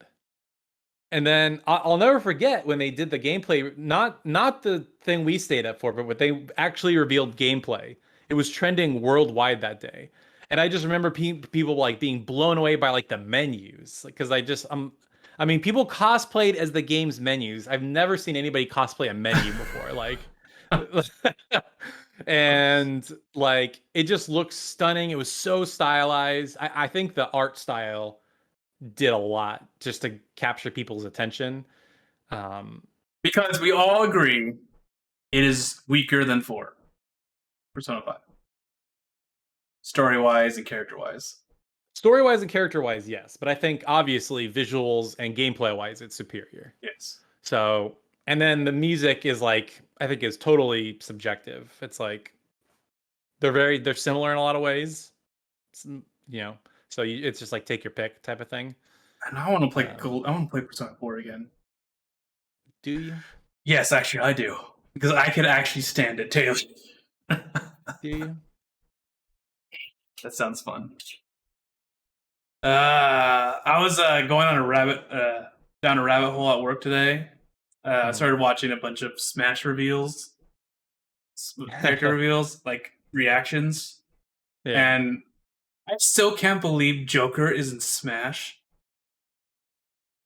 And then I'll never forget when they did the gameplay, not the thing we stayed up for, but when they actually revealed gameplay. It was trending worldwide that day. And I just remember people like being blown away by like the menus. Because people cosplayed as the game's menus. I've never seen anybody cosplay a menu before. Like, and like, it just looks stunning. It was so stylized. I think the art style did a lot just to capture people's attention. Because we all agree it is weaker than 4. Persona 5. Story-wise and character-wise. Story-wise and character-wise, yes. But I think, obviously, visuals and gameplay-wise, it's superior. Yes. So, and then the music is like, I think is totally subjective. It's like, they're similar in a lot of ways. So it's just like take your pick type of thing. And I want to play I want to play Persona 4 again. Do you? Yes, actually, I do. Because I could actually stand it, Taylor. Do you? That sounds fun. I was going on down a rabbit hole at work today. I started watching a bunch of Smash reveals, character reveals, like reactions, and I still can't believe Joker is in Smash.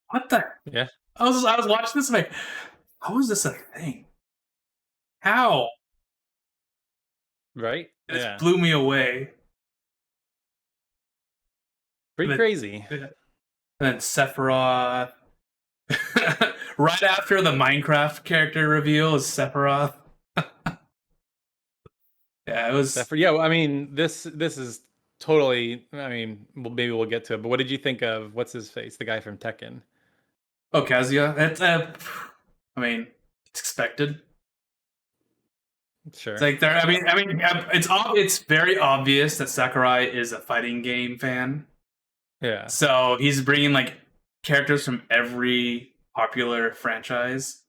What the? Yeah. I was watching this like, how is this a thing? How? Right? It just blew me away. Pretty crazy. And then Sephiroth. Right after the Minecraft character reveal is Sephiroth. Yeah, it was. Yeah, I mean, this is totally. I mean, maybe we'll get to it. But what did you think of what's his face, the guy from Tekken? Oh, Kazuya. It's I mean, it's expected. Sure. It's like there. I mean, it's very obvious that Sakurai is a fighting game fan. Yeah. So he's bringing like characters from every popular franchise.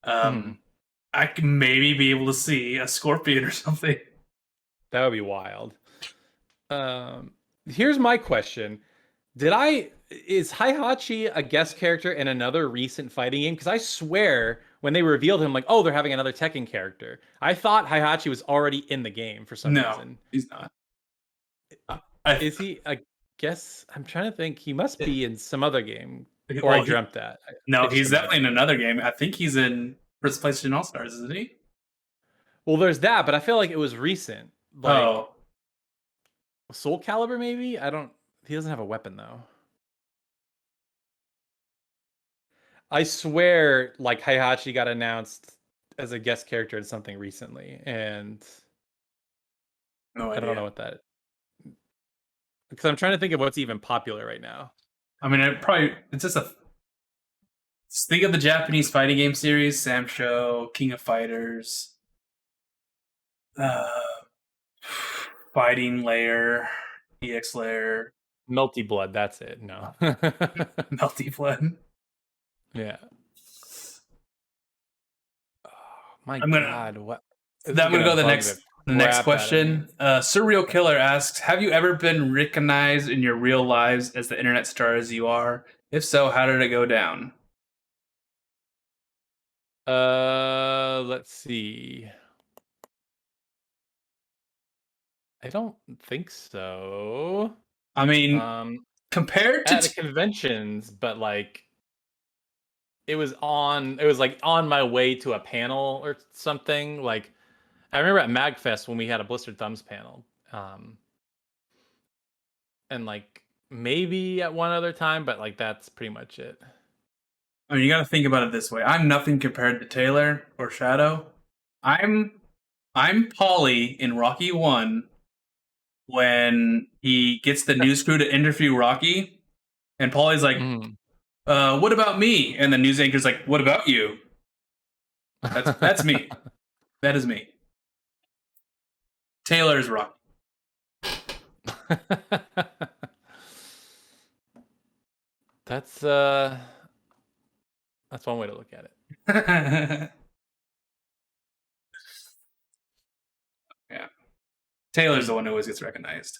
I can maybe be able to see a Scorpion or something. That would be wild. Here's my question. Is Heihachi a guest character in another recent fighting game? Because I swear when they revealed him, like, oh, they're having another Tekken character. I thought Heihachi was already in the game for some reason. No, he's not. Is he? I guess I'm trying to think. He must be in some other game. Or I dreamt that. No, he's definitely in another game. I think he's in PlayStation All-Stars, isn't he? Well, there's that, but I feel like it was recent. Like, Soul Calibur, maybe? He doesn't have a weapon, though. I swear, like Heihachi got announced as a guest character in something recently, and No I don't know idea. what that. Because I'm trying to think of what's even popular right now. I mean, it's just think of the Japanese fighting game series: Sam Show, King of Fighters, uh, Fighting Layer, EX Layer, Melty Blood, that's it. No. Melty Flood. Yeah. Oh, my I'm gonna God, what? I'm gonna go to the next Crap out of me. question. Surreal Killer asks, "Have you ever been recognized in your real lives as the internet stars you are? If so, how did it go down?" Let's see. I don't think so. I mean, compared to At the conventions, but like it was like on my way to a panel or something. Like I remember at MagFest when we had a Blistered Thumbs panel. And like maybe at one other time, but like that's pretty much it. I mean, you got to think about it this way. I'm nothing compared to Taylor or Shadow. I'm Paulie in Rocky 1 when he gets the news crew to interview Rocky, and Paulie's like, "What about me?" And the news anchor's like, "What about you?" That's me. That is me. Taylor's Rocky. That's one way to look at it. Yeah. Taylor's the one who always gets recognized.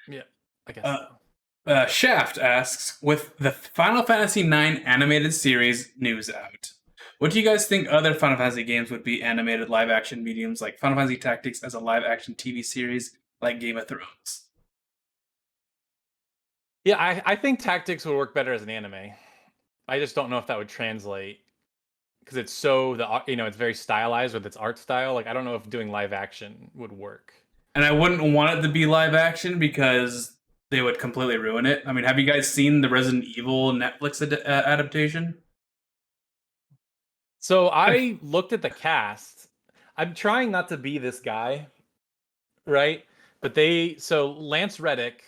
Yeah, I guess so. Shaft asks, with the Final Fantasy IX animated series news out, what do you guys think other Final Fantasy games would be animated live-action mediums, like Final Fantasy Tactics as a live-action TV series like Game of Thrones? Yeah, I think Tactics would work better as an anime. I just don't know if that would translate because it's so it's very stylized with its art style. Like I don't know if doing live action would work. And I wouldn't want it to be live action because they would completely ruin it. I mean, have you guys seen the Resident Evil Netflix adaptation? So I looked at the cast. I'm trying not to be this guy, right? But Lance Reddick,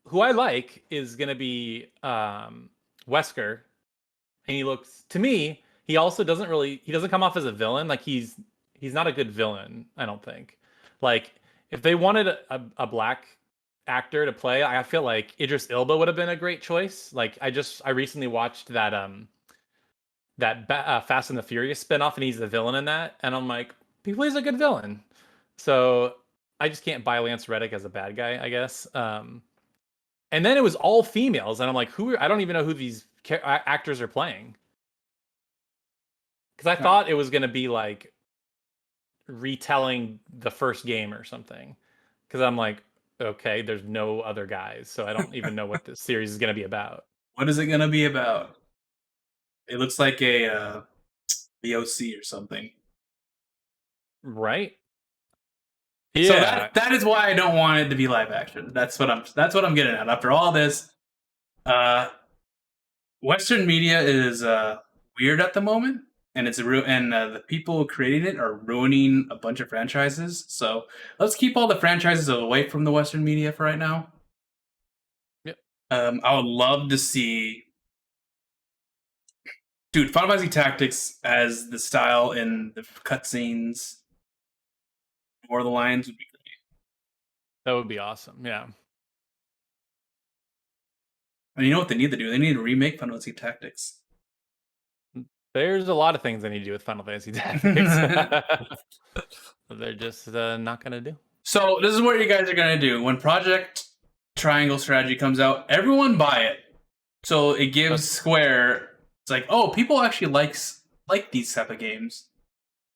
who I like, is gonna be Wesker, and he looks to me. He also doesn't come off as a villain. Like he's not a good villain. I don't think. Like if they wanted a black actor to play, I feel like Idris Elba would have been a great choice. Like I recently watched that Fast and the Furious spinoff, and he's the villain in that, and I'm like, he plays a good villain. So I just can't buy Lance Reddick as a bad guy, I guess. And then it was all females, and I'm like, I don't even know who these actors are playing. Because I thought it was going to be like retelling the first game or something. Because I'm like, okay, there's no other guys, so I don't even know what this series is going to be about. What is it going to be about? It looks like the OC or something, right? Yeah. So that is why I don't want it to be live action. That's what I'm getting at. After all this, Western media is weird at the moment, and the people creating it are ruining a bunch of franchises. So let's keep all the franchises away from the Western media for right now. Yep. I would love to see, dude, Final Fantasy Tactics as the style in the cutscenes or the lines would be great. That would be awesome. Yeah. And you know what they need to do? They need to remake Final Fantasy Tactics. There's a lot of things they need to do with Final Fantasy Tactics. They're just not going to do. So this is what you guys are going to do. When Project Triangle Strategy comes out, everyone buy it. So it gives Square, it's like, oh, people actually like these type of games.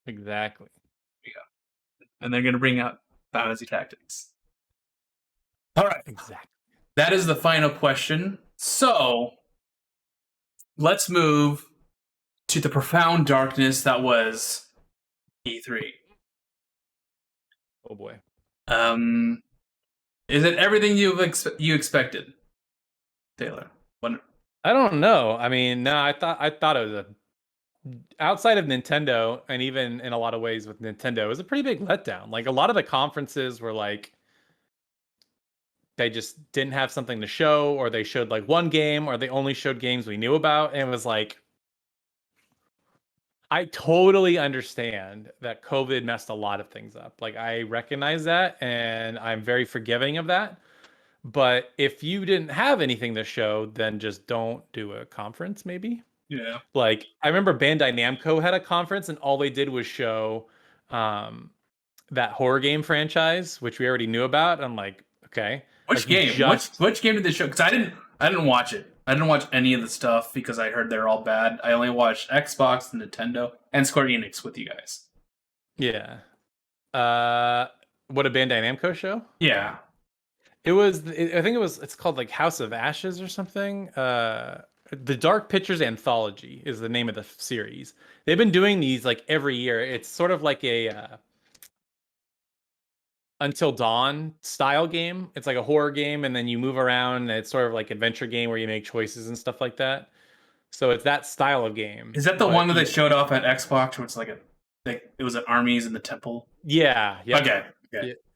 Exactly. Yeah. And they're going to bring out Final Fantasy Tactics. All right. Exactly. That is the final question. So let's move to the profound darkness that was E3. Oh boy. Is it everything you expected, Taylor? I don't know. I mean, no, I thought it was a outside of Nintendo, and even in a lot of ways with Nintendo, it was a pretty big letdown. Like a lot of the conferences were like they just didn't have something to show, or they showed like one game, or they only showed games we knew about, and it was like I totally understand that COVID messed a lot of things up. Like I recognize that, and I'm very forgiving of that. But if you didn't have anything to show, then just don't do a conference, maybe. Yeah. Like I remember Bandai Namco had a conference and all they did was show um that horror game franchise, which we already knew about. I'm like, okay. Which Like you game? just Which game did they show? Because I didn't watch it. I didn't watch any of the stuff because I heard they're all bad. I only watched Xbox, Nintendo, and Square Enix with you guys. yeah. What a Bandai Namco show? Yeah. I think it's called like House of Ashes or something. The Dark Pictures Anthology is the name of the series. They've been doing these like every year. It's sort of like a Until Dawn style game. It's like a horror game, and then you move around. And it's sort of like adventure game where you make choices and stuff like that. So it's that style of game. Is that the one that they showed off at Xbox where it's like it was at armies in the temple? Yeah. Yeah. Okay.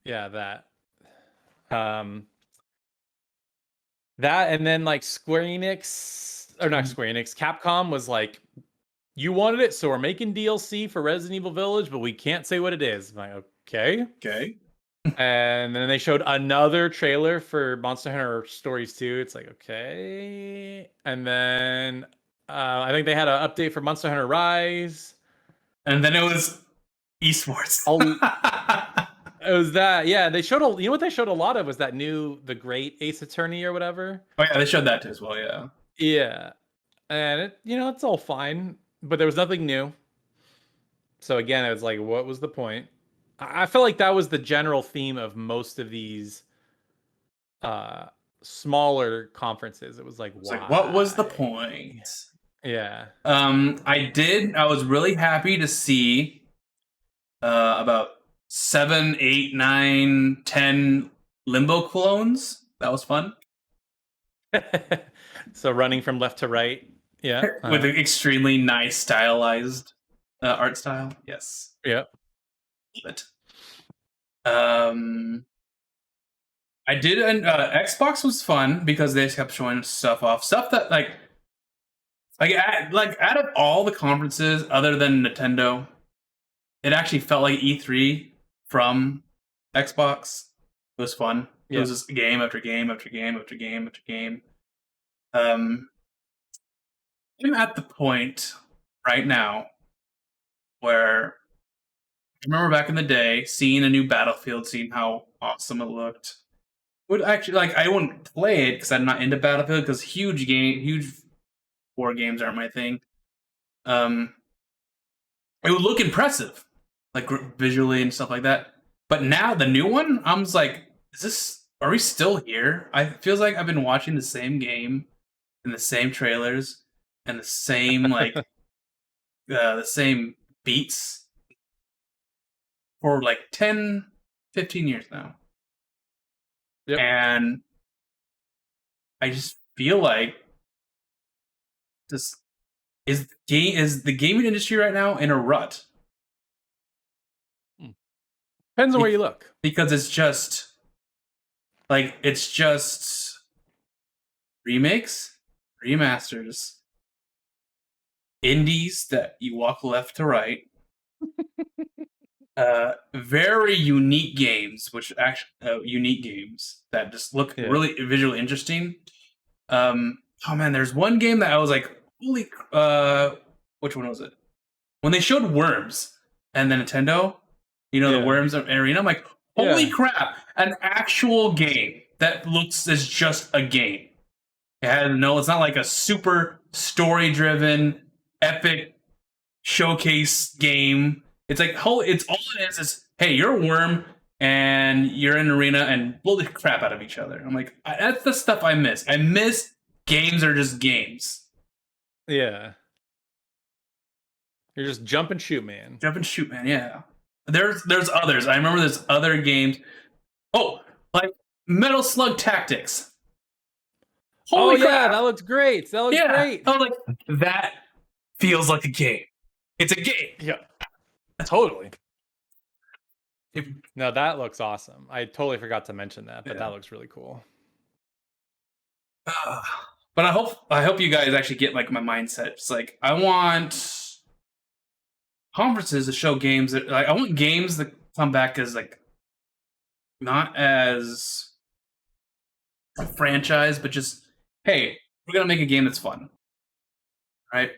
Yeah, that. That and then like Square Enix or not Square Enix, Capcom was like, you wanted it, so we're making DLC for Resident Evil Village, but we can't say what it is. I'm like, okay. Okay. And then they showed another trailer for Monster Hunter Stories 2. It's like, okay. And then I think they had an update for Monster Hunter Rise. And then it was esports. It was that, yeah. They showed you know what they showed a lot of was that the Great Ace Attorney or whatever. Oh yeah, they showed that too as well. Yeah. Yeah, and it's all fine, but there was nothing new. So again, it was like, what was the point? I feel like that was the general theme of most of these smaller conferences. It was like, why? Like, what was the point? Yeah. I was really happy to see about 7, 8, 9, 10 Limbo clones. That was fun. So running from left to right. Yeah. With an extremely nice stylized art style. Yes. Yeah. But I did Xbox was fun because they kept showing stuff off. Stuff that like out of all the conferences other than Nintendo, it actually felt like E3 from Xbox. It was fun. Yeah. It was just game after game after game after game after game. I'm at the point right now where I remember back in the day seeing a new Battlefield, seeing how awesome it looked. Would actually I wouldn't play it because I'm not into Battlefield because huge war games aren't my thing. It would look impressive, like visually and stuff like that. But now the new one, I'm just like, are we still here? It feels like I've been watching the same game and the same trailers and the same the same beats for like 10, 15 years now. Yep. And I just feel like is the gaming industry right now in a rut? Depends on where you look. Because it's just remakes, remasters, indies that you walk left to right. Very unique games, unique games that just look really visually interesting. Oh man, there's one game that I was like, holy, which one was it? When they showed Worms and the Nintendo, the Worms Arena, I'm like, holy crap, an actual game that looks as just a game. It's not like a super story-driven, epic showcase game. It's like, it's all it is hey, you're a worm and you're in an arena and blow the crap out of each other. I'm like, that's the stuff I miss. I miss games are just games. Yeah. You're just jump and shoot, man. Jump and shoot, man, yeah. There's others. I remember there's other games. Oh, like Metal Slug Tactics. Holy crap! Yeah, that looks great. That looks great. I was like, that feels like a game. It's a game. Yeah, totally. If- No, that looks awesome. I totally forgot to mention that, but Yeah. that looks really cool. But I hope you guys actually get like my mindset. It's like I want conferences to show games that like I want games that come back as like not as a franchise, but just hey, we're gonna make a game that's fun, right?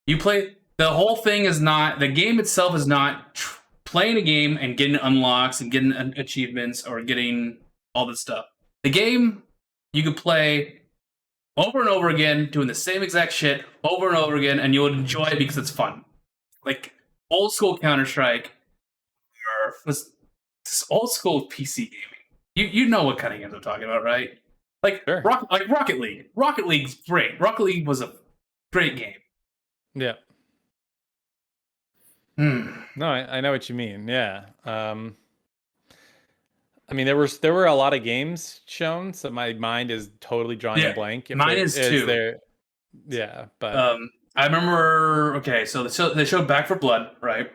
You play the whole thing is not the game itself is not playing a game and getting unlocks and getting achievements or getting all this stuff. The game you could play over and over again, doing the same exact shit over and over again, and you'll enjoy it because it's fun. Like old school Counter-Strike or this old school PC gaming. You know what kind of games I'm talking about, right? Like Sure. Rocket League. Rocket League's great. Rocket League was a great game. Yeah. No, I know what you mean. Yeah. I mean, there were a lot of games shown, so my mind is totally drawing a blank. Mine is too. Yeah, but I remember. Okay, so they showed Back for Blood, right?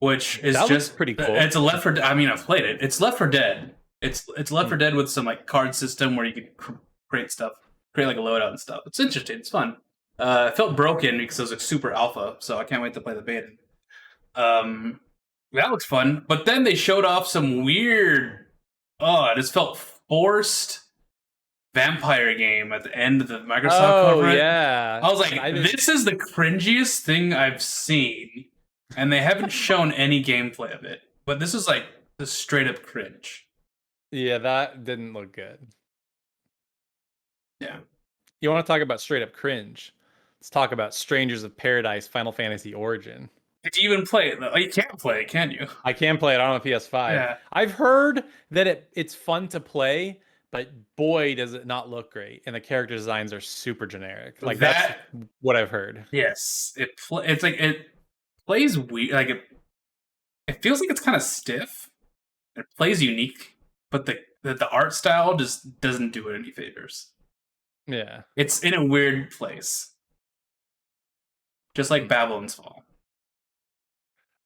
Which is that just looks pretty cool. It's a Left 4 Dead. I mean, I've played it. It's Left 4 Dead. It's Left 4 Dead with some like card system where you can create stuff, create like a loadout and stuff. It's interesting. It's fun. It felt broken because it was like super alpha, so I can't wait to play the beta. That looks fun. But then they showed off some weird. Oh, it just felt forced vampire game at the end of the Microsoft conference. Yeah. I was like, this is the cringiest thing I've seen, and they haven't shown any gameplay of it. But this is like the straight up cringe. Yeah, that didn't look good. Yeah. You want to talk about straight up cringe? Let's talk about Strangers of Paradise Final Fantasy Origin. Did you even play it? You can't play it, can you? I can play it on a PS5. Yeah. I've heard that it's fun to play, but boy, does it not look great. And the character designs are super generic. Like that's what I've heard. Yes. It's like it plays weird. Like it feels like it's kind of stiff. It plays unique, but the art style just doesn't do it any favors. Yeah. It's in a weird place. Just like Babylon's Fall.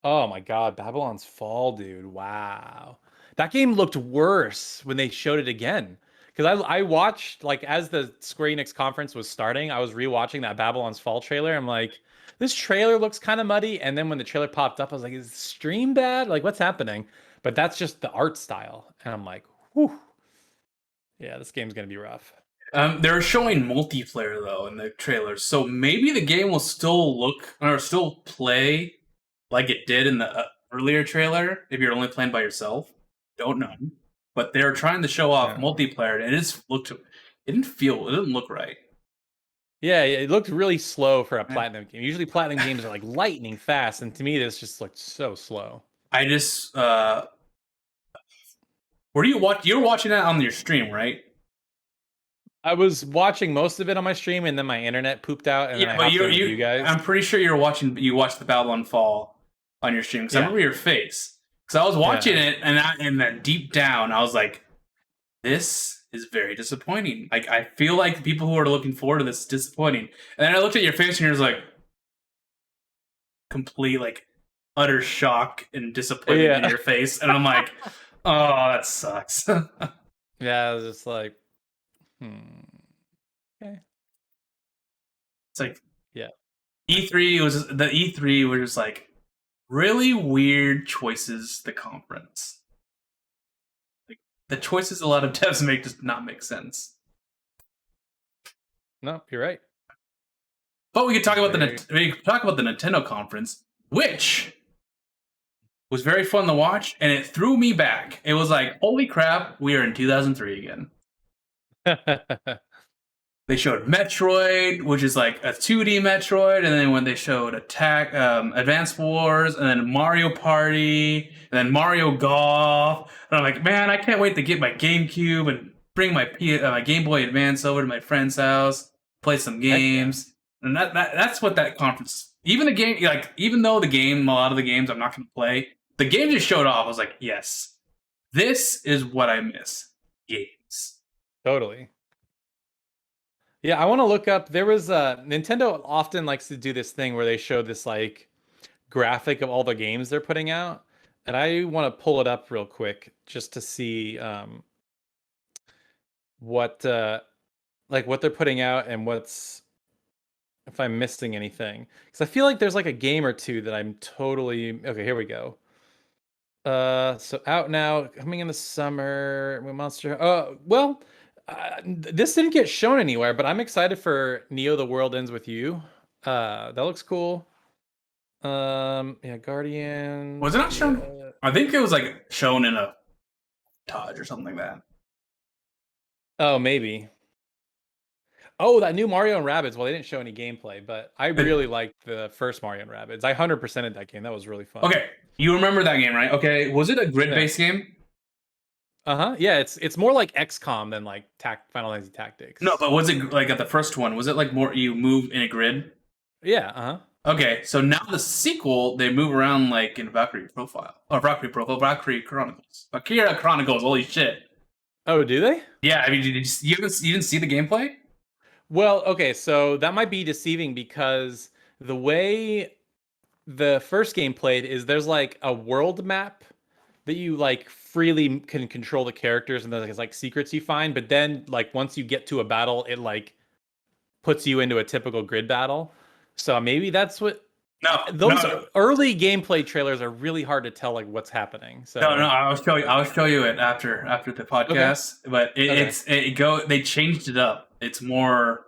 Oh my god, Babylon's Fall, dude. Wow. That game looked worse when they showed it again. Because I watched, like, as the Square Enix conference was starting, I was rewatching that Babylon's Fall trailer. I'm like, this trailer looks kind of muddy. And then when the trailer popped up, I was like, is the stream bad? Like, what's happening? But that's just the art style. And I'm like, whew. Yeah, this game's going to be rough. They're showing multiplayer, though, in the trailers. So maybe the game will still look, or still play like it did in the earlier trailer if you're only playing by yourself. Don't know. But they're trying to show off multiplayer, and it didn't look right. Yeah, it looked really slow for a Platinum game. Usually Platinum games are like lightning fast, and to me this just looked so slow. I just where do you watch? You're watching that on your stream, right? I was watching most of it on my stream, and then my internet pooped out, and then I hopped in with you guys. I'm pretty sure you watched the Babylon Fall on your stream because I remember your face. Because I was watching it, and then deep down, I was like, "This is very disappointing." Like I feel like the people who are looking forward to this is disappointing. And then I looked at your face, and you're like, complete like utter shock and disappointment in your face, and I'm like, "Oh, that sucks." Yeah, I was just like, okay. It's like, E3 was just like really weird choices. The conference, like the choices a lot of devs make, does not make sense. No, you're right. But we could talk about the Nintendo conference, which was very fun to watch, and it threw me back. It was like, holy crap, we are in 2003 again. They showed Metroid, which is like a 2D Metroid, and then when they showed Advance Wars, and then Mario Party, and then Mario Golf, and I'm like, man, I can't wait to get my GameCube and bring my Game Boy Advance over to my friend's house, play some games, and that's what that conference. Even the game, like even though a lot of the games I'm not going to play, the game just showed off. I was like, yes, this is what I miss. Games. Totally. Yeah, I want to look up. There was Nintendo often likes to do this thing where they show this like graphic of all the games they're putting out, and I want to pull it up real quick just to see what like what they're putting out and what's if I'm missing anything. Because I feel like there's like a game or two that I'm totally okay. Here we go. So out now, coming in the summer, Monster. Well, this didn't get shown anywhere, but I'm excited for Neo: The World Ends with You. That looks cool. Yeah, Guardian. Was it not shown? I think it was like shown in a Taj or something like that. Oh, maybe. Oh, that new Mario and Rabbids. Well, they didn't show any gameplay, but I really liked the first Mario and Rabbids. I 100%ed that game. That was really fun. Okay, you remember that game, right? Okay, was it a grid-based game? Uh-huh. Yeah, it's more like XCOM than like Final Fantasy Tactics. No, but was it like at the first one? Was it like more you move in a grid? Yeah, uh-huh. Okay, so now the sequel, they move around like in Valkyrie Valkyrie Chronicles. Valkyria Chronicles, holy shit. Oh, do they? Yeah, I mean, you didn't see the gameplay? Well, okay, so that might be deceiving because the way the first game played is there's like a world map that you like freely can control the characters and there's like secrets you find, but then like once you get to a battle, it like puts you into a typical grid battle. So maybe that's what those early gameplay trailers are really hard to tell like what's happening. So no, I'll show you it after the podcast. Okay. But they changed it up. It's more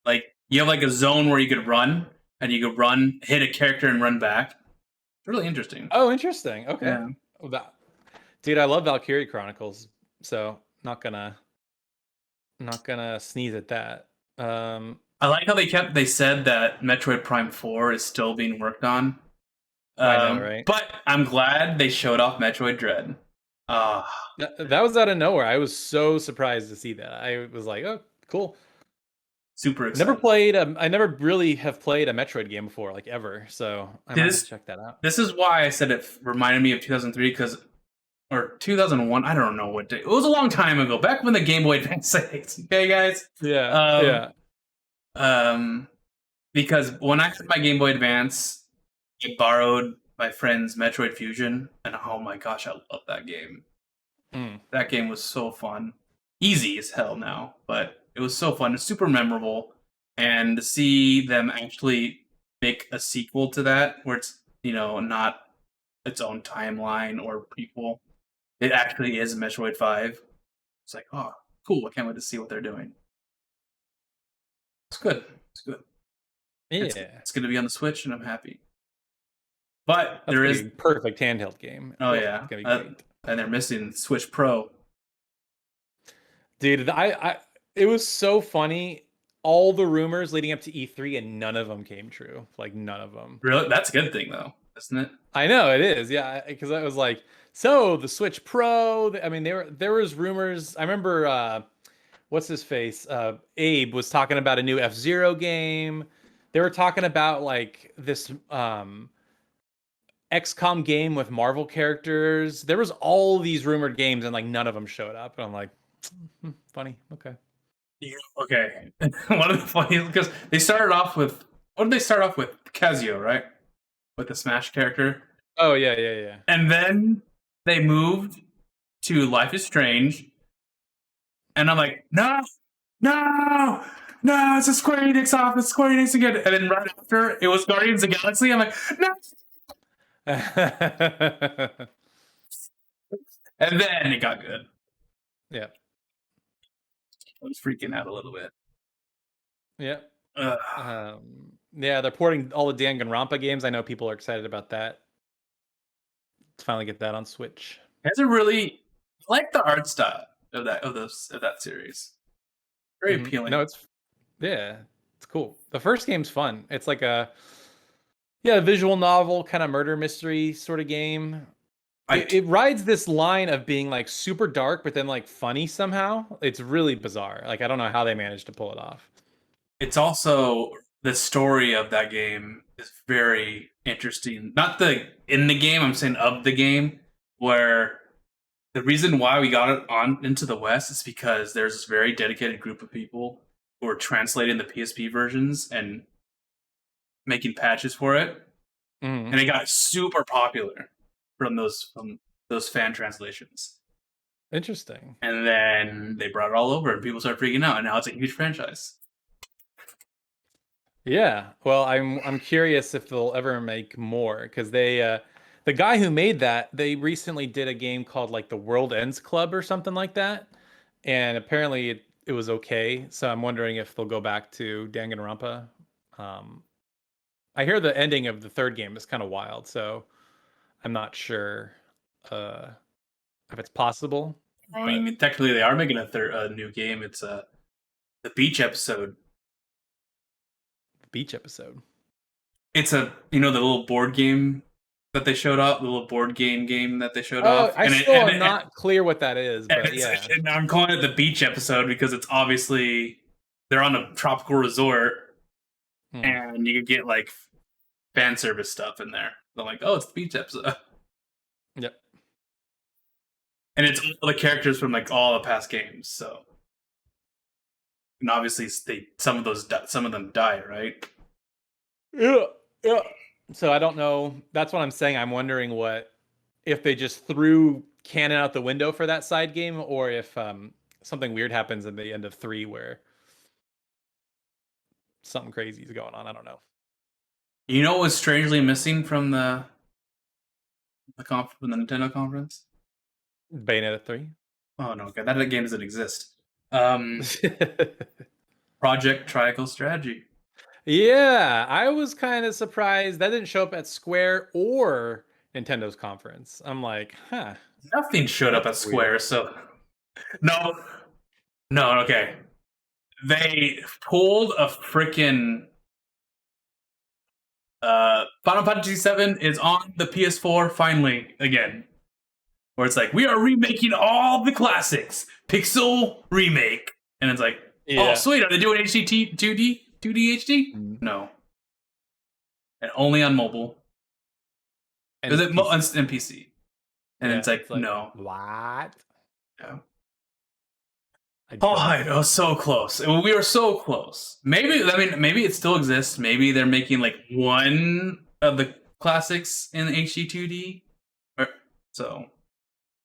like you have like a zone where you could run and you could run, hit a character and run back. It's really interesting. Oh, interesting. Okay. Yeah. Dude, I love Valkyrie Chronicles, so not gonna sneeze at that. I like how they said that Metroid Prime 4 is still being worked on. I know, right? But I'm glad they showed off Metroid Dread. That was out of nowhere. I was so surprised to see that. I was like, oh, cool. Super excited. I never really have played a Metroid game before, like ever. So I might have to check that out. This is why I said it reminded me of 2003 or 2001. I don't know what day. It was a long time ago, back when the Game Boy Advance. Okay, guys. Yeah. Because when I had my Game Boy Advance, I borrowed my friend's Metroid Fusion, and oh my gosh, I love that game. That game was so fun. Easy as hell now, but it was so fun. It's super memorable, and to see them actually make a sequel to that, where it's not its own timeline or prequel, it actually is Metroid 5. It's like, oh, cool! I can't wait to see what they're doing. It's good. It's good. Yeah, it's going to be on the Switch, and I'm happy. But there is a perfect handheld game. Oh yeah, be great. And they're missing Switch Pro. Dude, it was so funny. All the rumors leading up to E3, and none of them came true. Like none of them. Really, that's a good thing, though, isn't it? I know it is. Yeah, because I was like, so the Switch Pro. I mean, there was rumors. I remember. What's his face? Abe was talking about a new F-Zero game. They were talking about like this XCOM game with Marvel characters. There was all these rumored games and like none of them showed up. And I'm like, funny. Okay. Yeah, okay. One of the funny because they started off with what did they start off with? Casio, right? With the Smash character. Oh yeah. And then they moved to Life is Strange. And I'm like, no, it's a Square Enix off. It's Square Enix again. And then right after, it was Guardians of the Galaxy. I'm like, no. And then it got good. Yeah. I was freaking out a little bit. Yeah. Yeah, they're porting all the Danganronpa games. I know people are excited about that. Let's finally get that on Switch. It's a really I like the art style of that series. Very appealing. No, it's cool. The first game's fun. It's like a visual novel kind of murder mystery sort of game. It rides this line of being like super dark, but then like funny somehow. It's really bizarre. Like I don't know how they managed to pull it off. It's also the story of that game is very interesting. Not in the game, I'm saying of the game, where the reason why we got it on into the West is because there's this very dedicated group of people were translating the PSP versions and making patches for it, and it got super popular from those fan translations. Interesting. And then they brought it all over, and people started freaking out, and now it's a huge franchise. Yeah. Well, I'm curious if they'll ever make more, because they the guy who made that, they recently did a game called like the World Ends Club or something like that, and apparently it was okay. So I'm wondering if they'll go back to Danganronpa. I hear the ending of the third game is kind of wild, so I'm not sure if it's possible. I mean, technically, they are making a new game. It's the beach episode. Beach episode. It's the little board game that they showed off, the little board game that they showed off. I still am not clear what that is, but yeah. And I'm calling it the beach episode because it's obviously they're on a tropical resort, and you can get like fan service stuff in there. They're like, oh, it's the beach episode. Yep. And it's all the characters from like all the past games. So, and obviously, some of them die, right? Yeah. So I don't know. That's what I'm saying. I'm wondering if they just threw canon out the window for that side game, or if something weird happens at the end of 3 where something crazy is going on. I don't know. You know what was strangely missing from the Nintendo conference? Bayonetta 3. Oh no, okay, that game doesn't exist. Project Triangle Strategy. Yeah, I was kind of surprised that didn't show up at Square or Nintendo's conference. I'm like, huh. Nothing showed up at Square, weird. So no, okay. They pulled a freaking Final Fantasy VII is on the PS4 finally again. Where it's like, we are remaking all the classics. Pixel remake. And it's like, oh, sweet. Are they doing HD 2D HD? No. And only on mobile. And PC. And it's like, no. What? Yeah. Oh, it was so close. We were so close. Maybe it still exists. Maybe they're making like one of the classics in HD 2D. So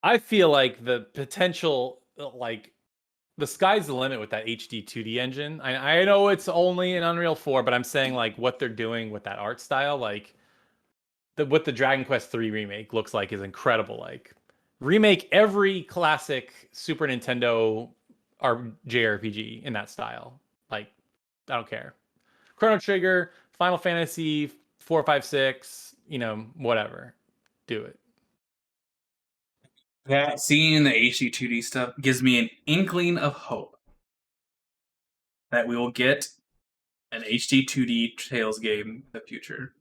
I feel like the potential, like the sky's the limit with that HD 2D engine. I know it's only in Unreal 4, but I'm saying like what they're doing with that art style, like what the Dragon Quest 3 remake looks like is incredible. Like remake every classic Super Nintendo or JRPG in that style. Like I don't care. Chrono Trigger, Final Fantasy 4, 5, 6, whatever. Do it. That seeing the HD 2D stuff gives me an inkling of hope that we will get an HD 2D Tales game in the future.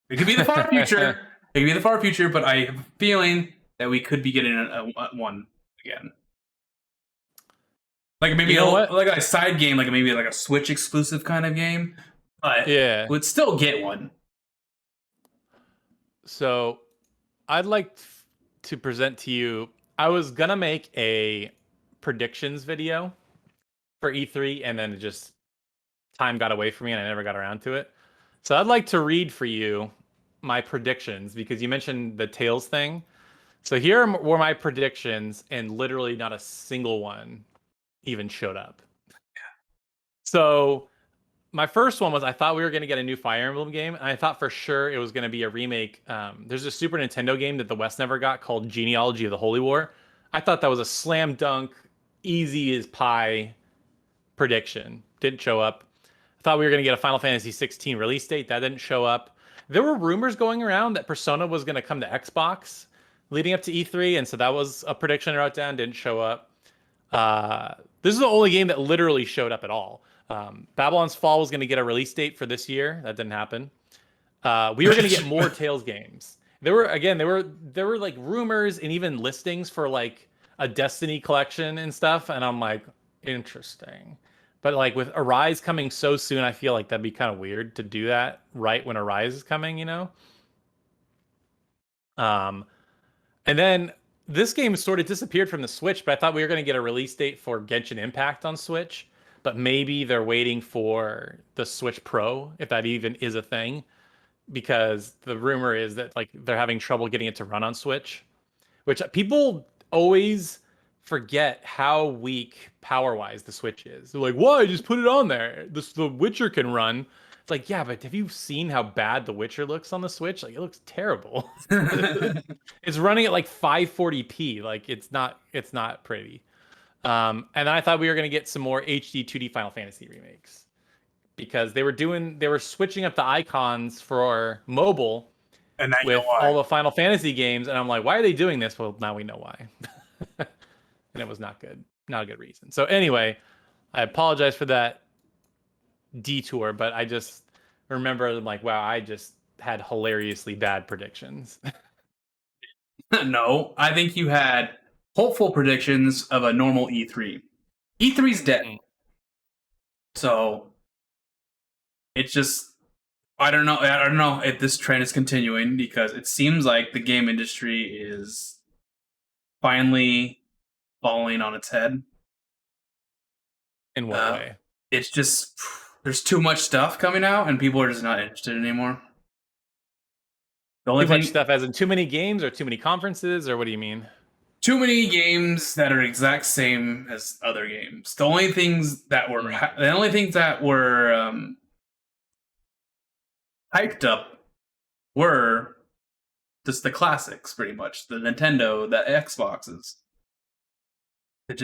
It could be the far future. It could be the far future, but I have a feeling that we could be getting one again. Like maybe like a side game, like maybe like a Switch exclusive kind of game. But yeah, we'd still get one. So I'd like to present to you, I was gonna make a predictions video for E3, and then just time got away from me and I never got around to it. So I'd like to read for you my predictions, because you mentioned the Tales thing. So here were my predictions, and literally not a single one even showed up. So my first one was, I thought we were going to get a new Fire Emblem game, and I thought for sure it was going to be a remake. There's a Super Nintendo game that the West never got called Genealogy of the Holy War. I thought that was a slam dunk, easy as pie prediction. Didn't show up. I thought we were going to get a Final Fantasy 16 release date. That didn't show up. There were rumors going around that Persona was going to come to Xbox leading up to E3, and so that was a prediction I wrote down. Didn't show up. This is the only game that literally showed up at all. Babylon's Fall was going to get a release date for this year. That didn't happen. We were going to get more Tales games. There were like rumors and even listings for like a Destiny collection and stuff. And I'm like, interesting. But like with Arise coming so soon, I feel like that'd be kind of weird to do that right when Arise is coming, And then this game sort of disappeared from the Switch, but I thought we were going to get a release date for Genshin Impact on Switch. but maybe they're waiting for the Switch Pro, if that even is a thing, because the rumor is that like they're having trouble getting it to run on Switch, which people always forget how weak power-wise the Switch is. They're like, "Why? Just put it on there. The Witcher can run." It's like, yeah, but have you seen how bad The Witcher looks on the Switch? Like, it looks terrible. It's running at like 540p. Like, it's not pretty. And I thought we were gonna get some more HD 2D Final Fantasy remakes because they were switching up the icons for mobile And now you know with why. all the Final Fantasy games, and I'm like, why are they doing this? Well, now we know why. And it was not good. Not a good reason. So anyway, I apologize for that detour, but I just remember I'm like, wow, I just had hilariously bad predictions. No, I think you had hopeful predictions of a normal E3. E3's dead. So it's just I don't know if this trend is continuing because it seems like the game industry is finally falling on its head. In what way? It's just there's too much stuff coming out and people are just not interested anymore. The only Too much stuff as in too many games or too many conferences, or what do you mean? Too many games that are exact same as other games. The only things that were hyped up were just the classics, pretty much. The Nintendo, the Xboxes. The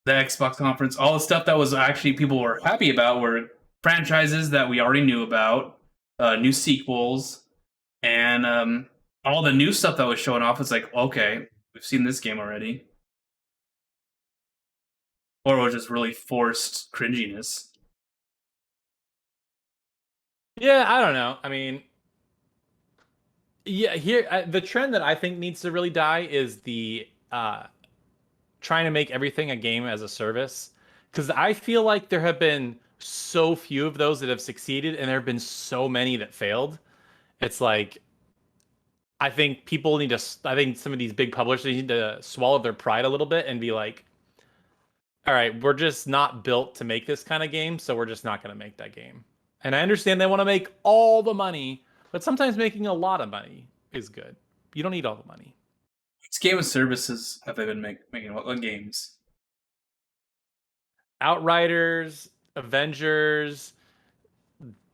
Xbox conference, all the stuff that was actually people were happy about were franchises that we already knew about, new sequels, and all the new stuff that was showing off. It's like, okay, we've seen this game already. Or it was just really forced cringiness. Yeah, I don't know. I mean, yeah, here the trend that I think needs to really die is the trying to make everything a game as a service, because I feel like there have been so few of those that have succeeded, and there have been so many that failed. It's like I think people need to. I think some of these big publishers need to swallow their pride a little bit and be like, "All right, we're just not built to make this kind of game, so we're just not going to make that game." And I understand they want to make all the money, but sometimes making a lot of money is good. You don't need all the money. Which game of services have they been making? What games? Outriders, Avengers,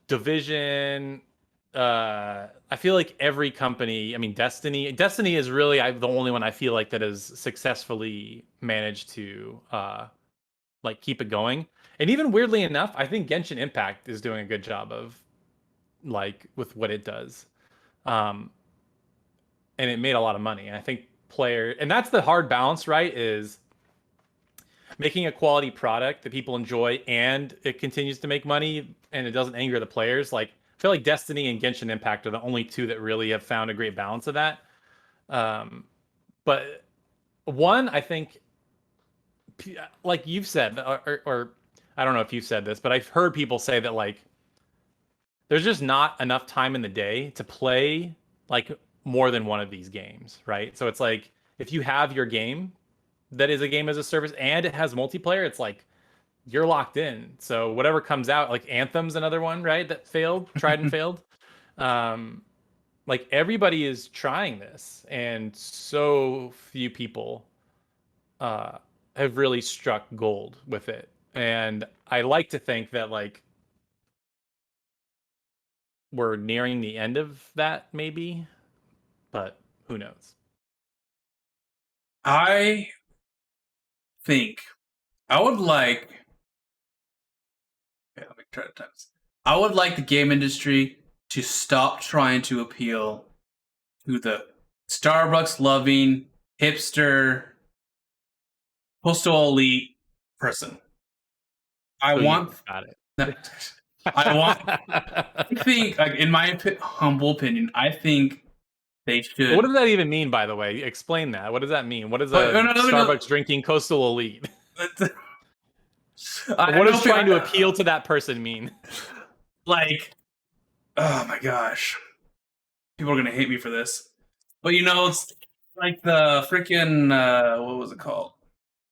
Division. I feel like every company. I mean, Destiny. Destiny is really the only one I feel like that has successfully managed to like keep it going. And even weirdly enough, I think Genshin Impact is doing a good job of like with what it does. And it made a lot of money. And I think and that's the hard balance, right? Is making a quality product that people enjoy and it continues to make money and it doesn't anger the players. Like I feel like Destiny and Genshin Impact are the only two that really have found a great balance of that. But one, I think, like you've said, or I don't know if you've said this, but I've heard people say that like there's just not enough time in the day to play like more than one of these games, right? So it's like if you have your game that is a game as a service and it has multiplayer, it's like you're locked in. So whatever comes out, like Anthem's another one, right? That tried and failed. Like everybody is trying this, and so few people have really struck gold with it. And I like to think that like we're nearing the end of that, maybe, but who knows? I think I would like. Okay, let me try to time this. I would like the game industry to stop trying to appeal to the Starbucks loving hipster postal elite person. I think, like, in my humble opinion, I think they should. What does that even mean, by the way? Explain that. What does that mean? What does Starbucks drinking coastal elite? What does trying to appeal to that person mean? Like, oh my gosh. People are going to hate me for this. But it's like the freaking, what was it called?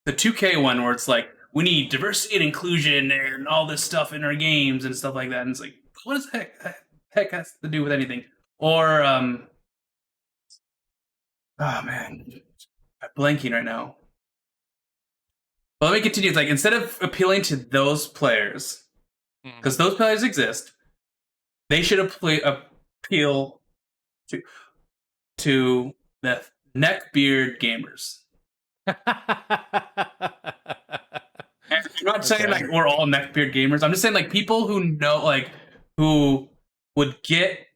The 2K one where it's like, we need diversity and inclusion and all this stuff in our games and stuff like that. And it's like, what does heck has to do with anything? Or oh man, I'm blanking right now. But let me continue. It's like, instead of appealing to those players, because those players exist, they should appeal to the neckbeard gamers. I'm not saying like we're all neckbeard gamers. I'm just saying like people who know, like, who would get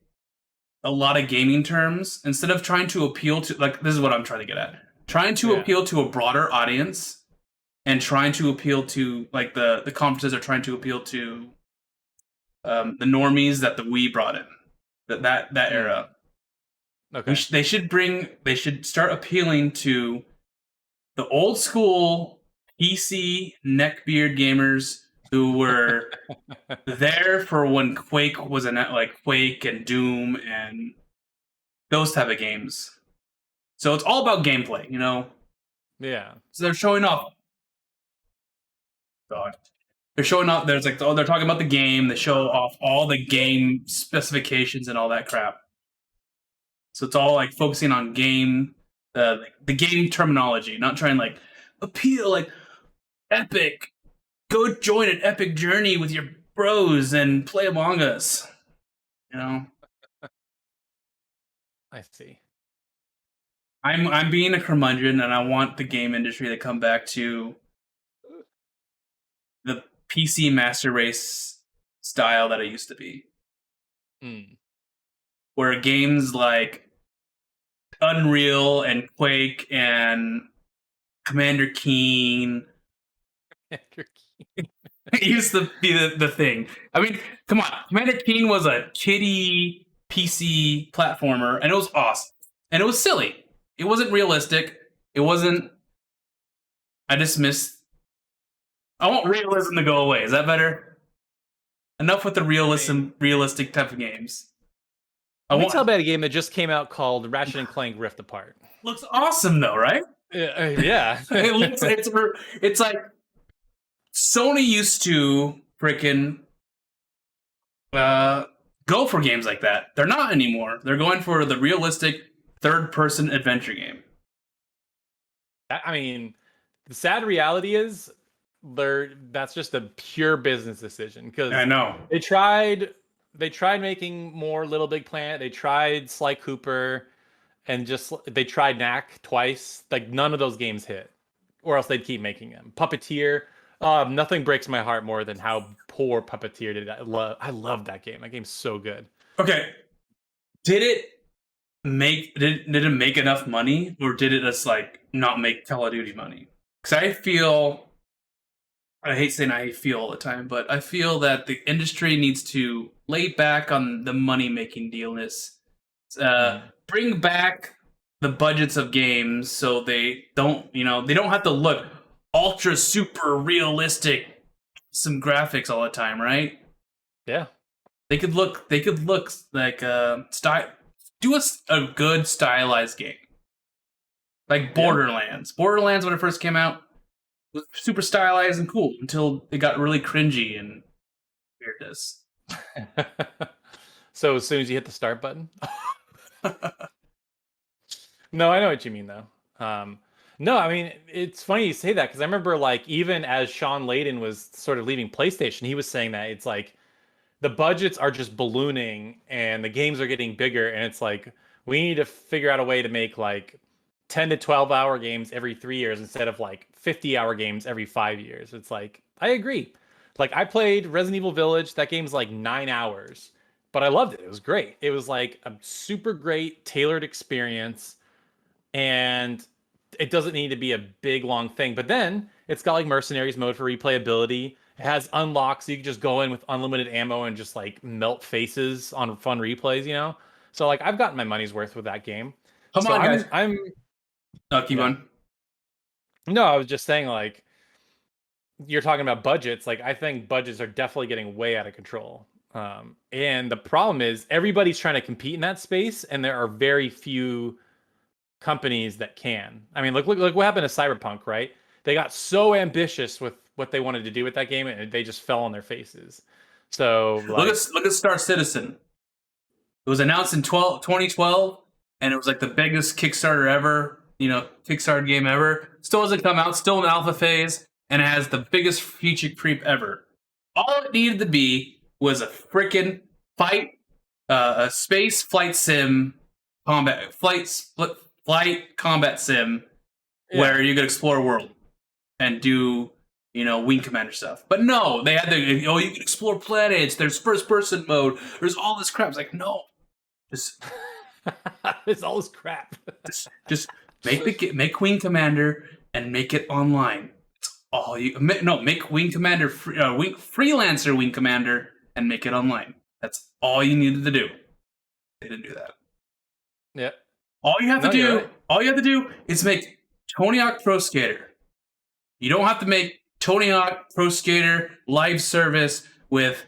a lot of gaming terms instead of trying to appeal to, like, this is what I'm trying to get at. Trying to appeal to a broader audience and trying to appeal to, like, the conferences are trying to appeal to the normies that the Wii brought in. That era. Okay. They should start appealing to the old school PC neckbeard gamers who were there for when Quake was Quake and Doom and those type of games. So it's all about gameplay, you know? Yeah. So they're showing off. God. They're showing off. There's like, they're talking about the game. They show off all the game specifications and all that crap. So it's all like focusing on game, the game terminology, not trying like appeal like epic. Go join an epic journey with your bros and play Among Us. You know, I see. I'm being a curmudgeon, and I want the game industry to come back to the PC Master Race style that it used to be, where games like Unreal and Quake and Commander Keen. It used to be the thing. I mean, come on. Commander Keen was a kiddie PC platformer, and it was awesome. And it was silly. It wasn't realistic. It wasn't... I want realism to go away. Is that better? Enough with the realistic type of games. Let me tell about a game that just came out called Ratchet and Clank Rift Apart. Looks awesome, though, right? Yeah. It's like... Sony used to freaking go for games like that. They're not anymore. They're going for the realistic third-person adventure game. I mean, the sad reality is that's just a pure business decision. Because I know they tried making more Little Big Planet. They tried Sly Cooper, and they tried Knack twice. Like, none of those games hit, or else they'd keep making them. Puppeteer. Nothing breaks my heart more than how poor Puppeteer did. I love that game. That game's so good. Okay, did it make enough money, or did it just like not make Call of Duty money? Because I hate saying I feel all the time, but I feel that the industry needs to lay back on the money making dealness. Bring back the budgets of games so they don't have to look ultra super realistic, some graphics all the time, right? Yeah. They could look like style. Do a good stylized game, like Borderlands. Yeah. Borderlands, when it first came out, was super stylized and cool until it got really cringy and weirdness. So as soon as you hit the start button. No, I know what you mean though. No, I mean, it's funny you say that, because I remember, like, even as Sean Layden was sort of leaving PlayStation, he was saying that it's like the budgets are just ballooning and the games are getting bigger, and it's like we need to figure out a way to make like 10 to 12 hour games every 3 years instead of like 50-hour games every 5 years. It's like, I agree. Like, I played Resident Evil Village. That game's like 9 hours, but I loved it. It was great. It was like a super great tailored experience, and it doesn't need to be a big long thing. But then it's got like Mercenaries mode for replayability. It has unlocks, so you can just go in with unlimited ammo and just like melt faces on fun replays, you know? So like, I've gotten my money's worth with that game. Come on, guys. Keep on. No, I was just saying, like, you're talking about budgets. Like, I think budgets are definitely getting way out of control. And the problem is everybody's trying to compete in that space, and there are very few companies that can. I mean, look what happened to Cyberpunk, right? They got so ambitious with what they wanted to do with that game, and they just fell on their faces. So like, look at Star Citizen. It was announced in 2012, and it was like the biggest Kickstarter ever, Kickstarter game ever. Still hasn't come out, still in alpha phase, and it has the biggest feature creep ever. All it needed to be was a freaking a space flight sim flight combat sim where you could explore a world and do Wing Commander stuff. But no, they had you can explore planets. There's first person mode. There's all this crap. It's like no. It's all this crap. just make Wing Commander and make it online. It's all you make Wing Commander freelancer Wing Commander and make it online. That's all you needed to do. They didn't do that. Yeah. All you have to do is make Tony Hawk Pro Skater. You don't have to make Tony Hawk Pro Skater live service with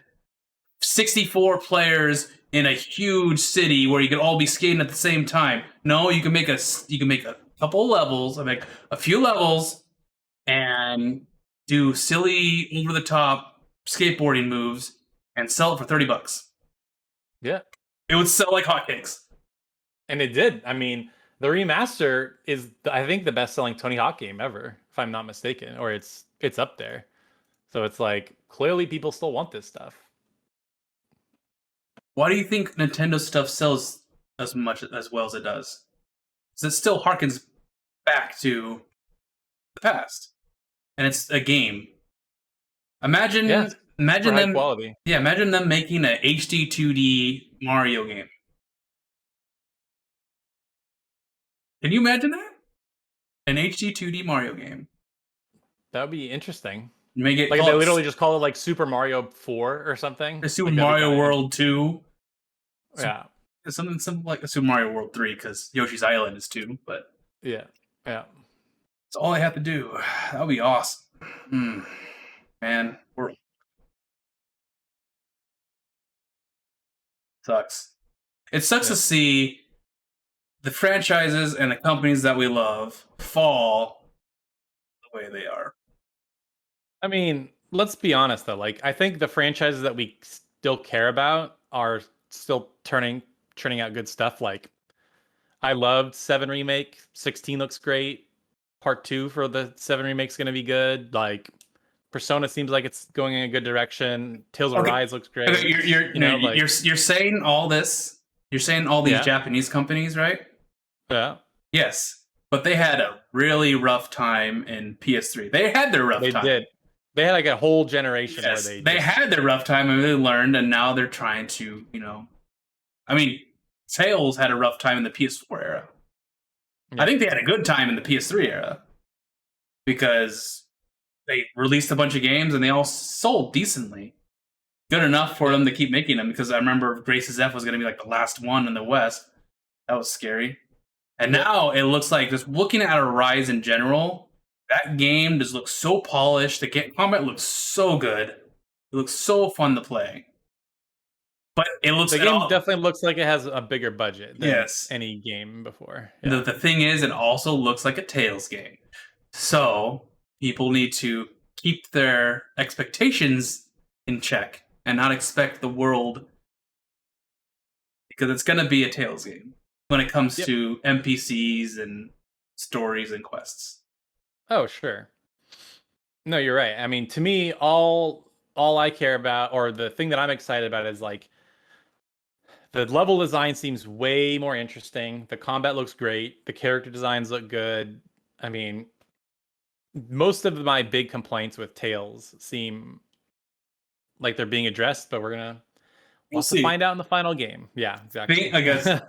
64 players in a huge city where you can all be skating at the same time. No, you can make a couple of levels, make a few levels, and do silly over the top skateboarding moves and sell it for $30. Yeah, it would sell like hotcakes, and it did. I mean, the remaster is, I think, the best-selling Tony Hawk game ever, if I'm not mistaken, or it's up there. So it's like clearly people still want this stuff. Why do you think Nintendo stuff sells as well as it does? Because it still harkens back to the past, and it's a game. Imagine them quality. Yeah, imagine them making a HD 2D Mario game. Can you imagine that? An HD 2D Mario game. That would be interesting. Make it like they literally just call it like Super Mario 4 or something. Or Super Mario World 2. Yeah. Something like a Super Mario World 3, because Yoshi's Island is 2, but yeah. That's all I have to do. That would be awesome. Man, world. Sucks. It sucks to see the franchises and the companies that we love fall the way they are. I mean, let's be honest though. Like, I think the franchises that we still care about are still turning out good stuff. Like, I loved 7 Remake. 16 looks great. Part 2 for the 7 Remake's going to be good. Like, Persona seems like it's going in a good direction. Tales of Arise looks great. Okay, you're saying all this. You're saying all these Japanese companies, right? Yeah. Yes, but they had a really rough time in PS3. They had their rough time. They did. They had like a whole generation where they had their rough time and they learned, and now they're trying to, I mean, Tales had a rough time in the PS4 era. Yeah. I think they had a good time in the PS3 era because they released a bunch of games and they all sold decently. Good enough for them to keep making them, because I remember Grace's F was going to be like the last one in the West. That was scary. And now it looks like, just looking at Arise in general, that game just looks so polished. The combat looks so good. It looks so fun to play. But it looks... The game definitely looks like it has a bigger budget than yes. any game before. Yeah. The thing is, it also looks like a Tales game. So people need to keep their expectations in check and not expect the world, because it's going to be a Tales game when it comes to NPCs and stories and quests. Oh, sure. No, you're right. I mean, to me, all I care about, or the thing that I'm excited about, is like the level design seems way more interesting. The combat looks great. The character designs look good. I mean, most of my big complaints with Tales seem like they're being addressed, but we'll have to find out in the final game. Yeah, exactly. I guess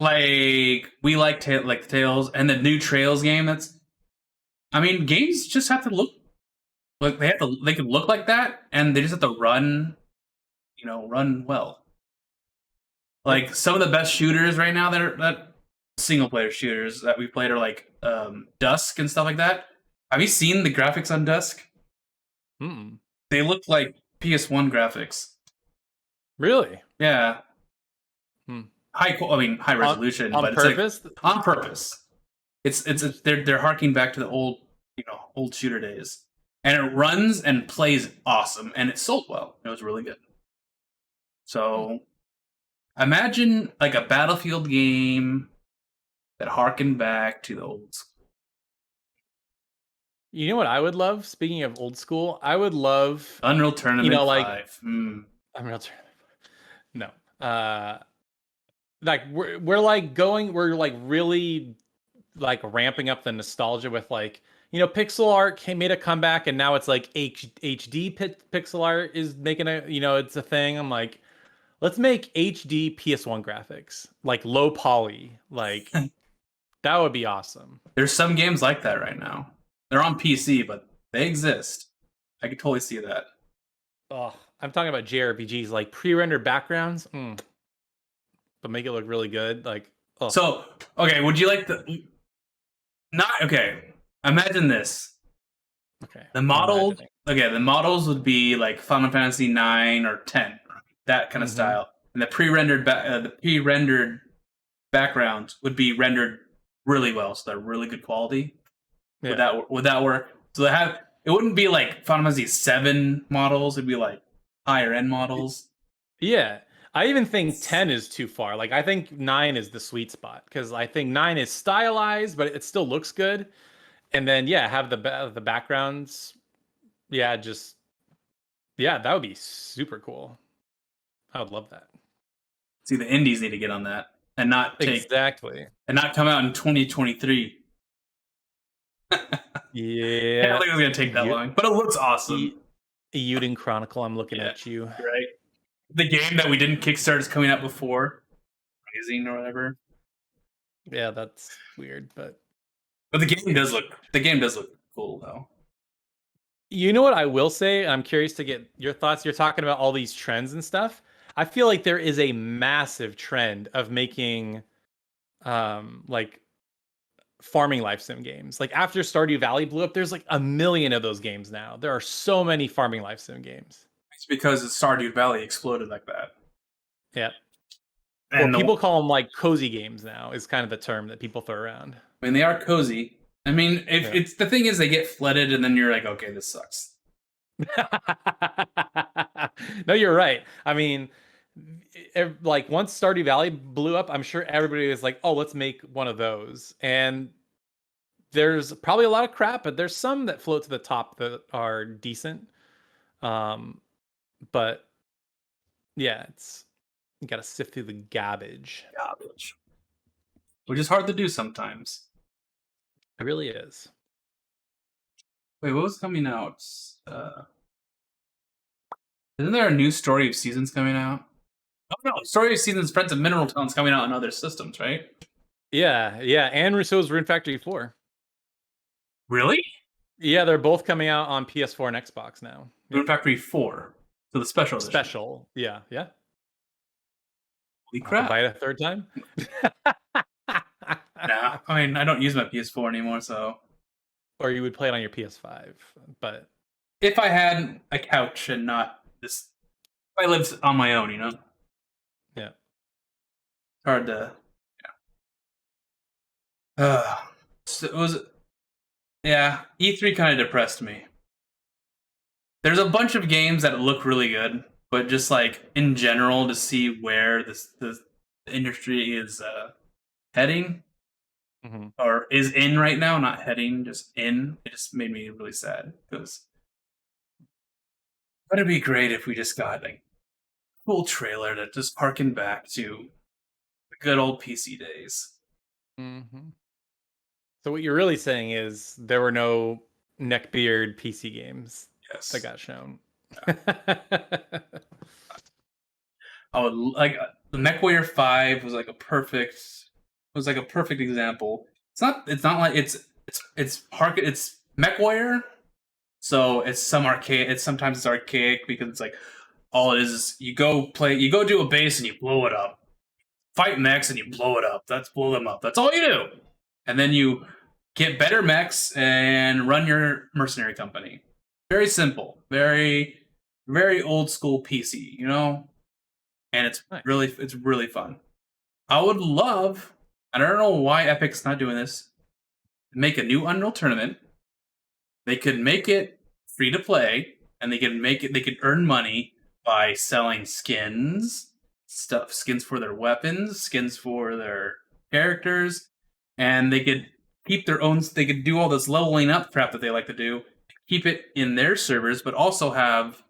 like we like Tales and the new Trails game. Games just have to look like they can look like that, and they just have to run well. Like some of the best shooters right now that single player shooters that we played are like Dusk and stuff like that. Have you seen the graphics on Dusk? They look like PS1 graphics. Really? Yeah. High resolution, on but purpose? It's on purpose. They're harking back to the old shooter days. and it runs and plays awesome, and it sold well. It was really good. So imagine like a Battlefield game that harkened back to the old school. You know what I would love? Speaking of old school, I would love Unreal Tournament like 5. Unreal Tournament. No. Like we're like really like ramping up the nostalgia with like, pixel art made a comeback, and now it's like HD pixel art is making it's a thing. I'm like, let's make HD PS1 graphics, like low poly, like that would be awesome. There's some games like that right now. They're on PC, but they exist. I could totally see that. Oh, I'm talking about JRPGs, like pre-rendered backgrounds, but make it look really good. Like, oh. So, okay, would you like imagine this. Okay. The models would be like Final Fantasy 9 or 10, right? That kind of style. And the pre-rendered backgrounds would be rendered really well, so they're really good quality. Yeah. Would that work? So it wouldn't be like Final Fantasy 7 models, it'd be like higher end models. Yeah. I even think 10 is too far. Like, I think 9 is the sweet spot, because I think 9 is stylized, but it still looks good. And then, have the backgrounds. Yeah, that would be super cool. I would love that. See, the indies need to get on that and not come out in 2023. Yeah, I don't think it's gonna take that long, but it looks awesome. Euden Chronicle, I'm looking at you. Right. The game that we didn't kickstart is coming out before Rising or whatever. Yeah, that's weird, but the game does look cool though. You know what I will say? I'm curious to get your thoughts. You're talking about all these trends and stuff. I feel like there is a massive trend of making like farming life sim games. Like after Stardew Valley blew up, there's like a million of those games now. There are so many farming life sim games. It's because Stardew Valley exploded like that. Yeah. And people call them like cozy games now, is kind of the term that people throw around. I mean, they are cozy. I mean, it's the thing is they get flooded and then you're like, okay, this sucks. No, you're right. I mean, like once Stardew Valley blew up, I'm sure everybody was like, oh, let's make one of those. And there's probably a lot of crap, but there's some that float to the top that are decent. But yeah, you gotta sift through the garbage. Which is hard to do sometimes. It really is. Wait, what was coming out? Isn't there a new Story of Seasons coming out? Oh no, Story of Seasons Friends of Mineral Town's coming out on other systems, right? Yeah, and Rousseau's Rune Factory 4. Really? Yeah, they're both coming out on PS4 and Xbox now. Rune Factory 4. So the special edition. Special, yeah. Holy crap. Buy it a third time? Nah, I mean, I don't use my PS4 anymore, so... Or you would play it on your PS5, but... If I had a couch and not this... If I lived on my own, Yeah. Hard to... Yeah. So it was... Yeah, E3 kind of depressed me. There's a bunch of games that look really good, but just like, in general, to see where the industry is heading... or is in right now, not heading, just in. It just made me really sad because it'd be great if we just got like a cool trailer that just harkened back to the good old PC days. So what you're really saying is there were no neckbeard PC games that got shown. Yeah. I would like the MechWarrior 5 was like a perfect example. It's not like it's MechWarrior, so it's sometimes it's archaic because it's like all it is you go do a base and you blow it up. Fight mechs and you blow it up. Blow them up. That's all you do. And then you get better mechs and run your mercenary company. Very simple. Very, very old school PC, And it's nice. It's really fun. I would love, and I don't know why Epic's not doing this, make a new Unreal Tournament. They could make it free to play, and they can earn money by selling skins for their weapons, skins for their characters, and they could keep their own. They could do all this leveling up crap that they like to do, keep it in their servers, but also have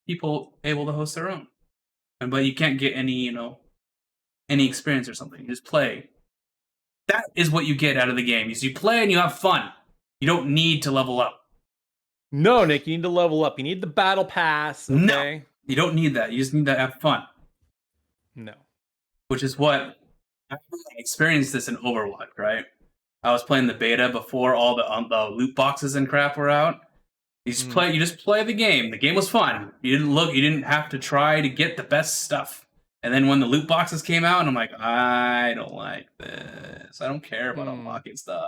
people able to host their own. But you can't get any experience or something. You just play. That is what you get out of the game. Is you play and you have fun. You don't need to level up. No, Nick, you need to level up. You need the battle pass. Okay? No, you don't need that. You just need to have fun. No. Which is what I experienced this in Overwatch, right? I was playing the beta before all the loot boxes and crap were out. You just play the game. The game was fun. You didn't have to try to get the best stuff. And then when the loot boxes came out, and I'm like, I don't like this. I don't care about unlocking stuff.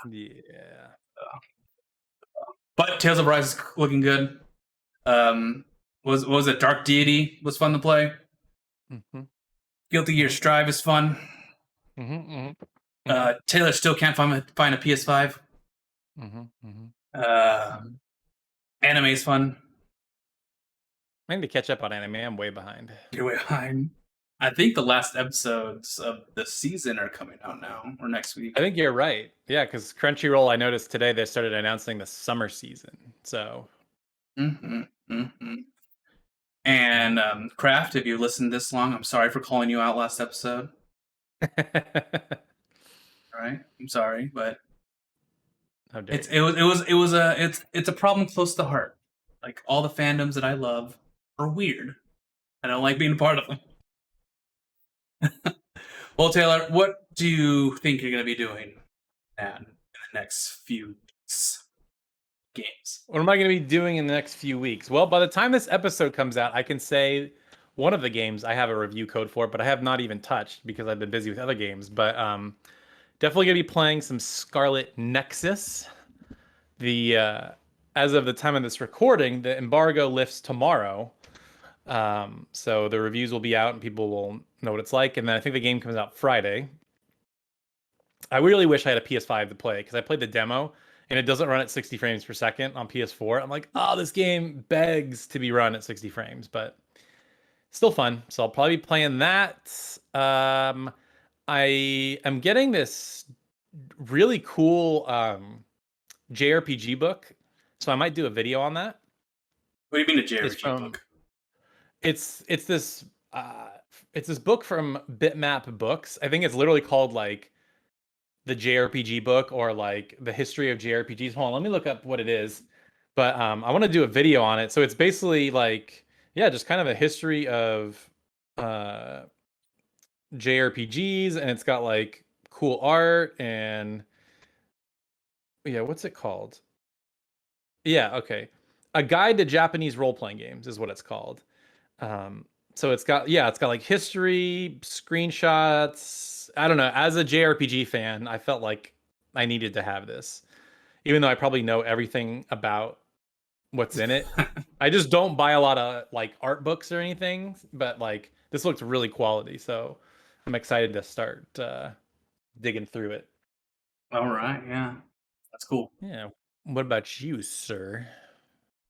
Yeah. But Tales of Rise is looking good. Was it Dark Deity was fun to play. Guilty Gear Strive is fun. Taylor still can't find a PS5. Anime is fun. I need to catch up on anime. I'm way behind. You're way behind. I think the last episodes of the season are coming out now, or next week. I think you're right. Yeah, because Crunchyroll, I noticed today they started announcing the summer season. So. And Kraft, if you listened this long, I'm sorry for calling you out last episode. All right, I'm sorry, but it's a problem close to heart. Like all the fandoms that I love are weird. I don't like being a part of them. Well, Taylor, what do you think you're going to be doing in the next few games? What am I going to be doing in the next few weeks? Well, by the time this episode comes out, I can say one of the games I have a review code for, but I have not even touched because I've been busy with other games. But definitely going to be playing some Scarlet Nexus. As of the time of this recording, the embargo lifts tomorrow. So the reviews will be out and people will know what it's like. And then I think the game comes out Friday. I really wish I had a PS5 to play because I played the demo and it doesn't run at 60 frames per second on PS4. I'm like, oh, this game begs to be run at 60 frames, but still fun. So I'll probably be playing that. I am getting this really cool JRPG book. So I might do a video on that. What do you mean a JRPG book? It's this book from Bitmap Books. I think it's literally called like the JRPG book or like the history of JRPGs. Hold on, let me look up what it is. But I want to do a video on it. So it's basically like, yeah, just kind of a history of JRPGs, and it's got like cool art and yeah, what's it called? Yeah, okay. A Guide to Japanese Role-Playing Games is what it's called. So it's got like history, screenshots. I don't know. As a JRPG fan, I felt like I needed to have this. Even though I probably know everything about what's in it. I just don't buy a lot of like art books or anything, but like this looks really quality. So I'm excited to start digging through it. All right. Yeah. That's cool. Yeah. What about you, sir?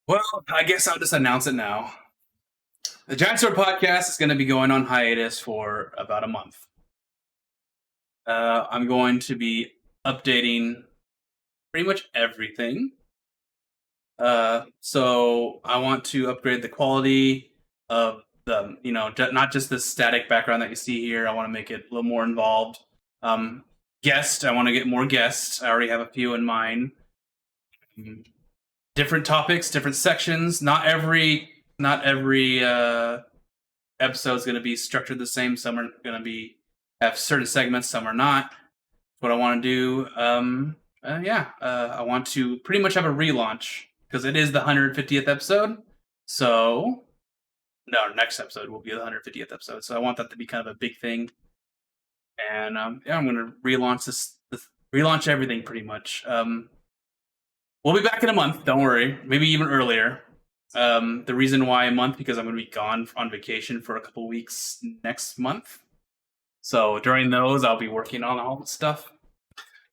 Well, I guess I'll just announce it now. The Giant Sword Podcast is going to be going on hiatus for about a month. I'm going to be updating pretty much everything. So I want to upgrade the quality of the, not just the static background that you see here. I want to make it a little more involved. I want to get more guests. I already have a few in mind. Different topics, different sections. Not every episode is going to be structured the same. Some are going to have certain segments, some are not. What I want to do, I want to pretty much have a relaunch because it is the 150th episode. So, no, next episode will be the 150th episode. So I want that to be kind of a big thing. And I'm going to relaunch everything pretty much. We'll be back in a month. Don't worry. Maybe even earlier. The reason why a month, because I'm going to be gone on vacation for a couple weeks next month. So during those, I'll be working on all the stuff.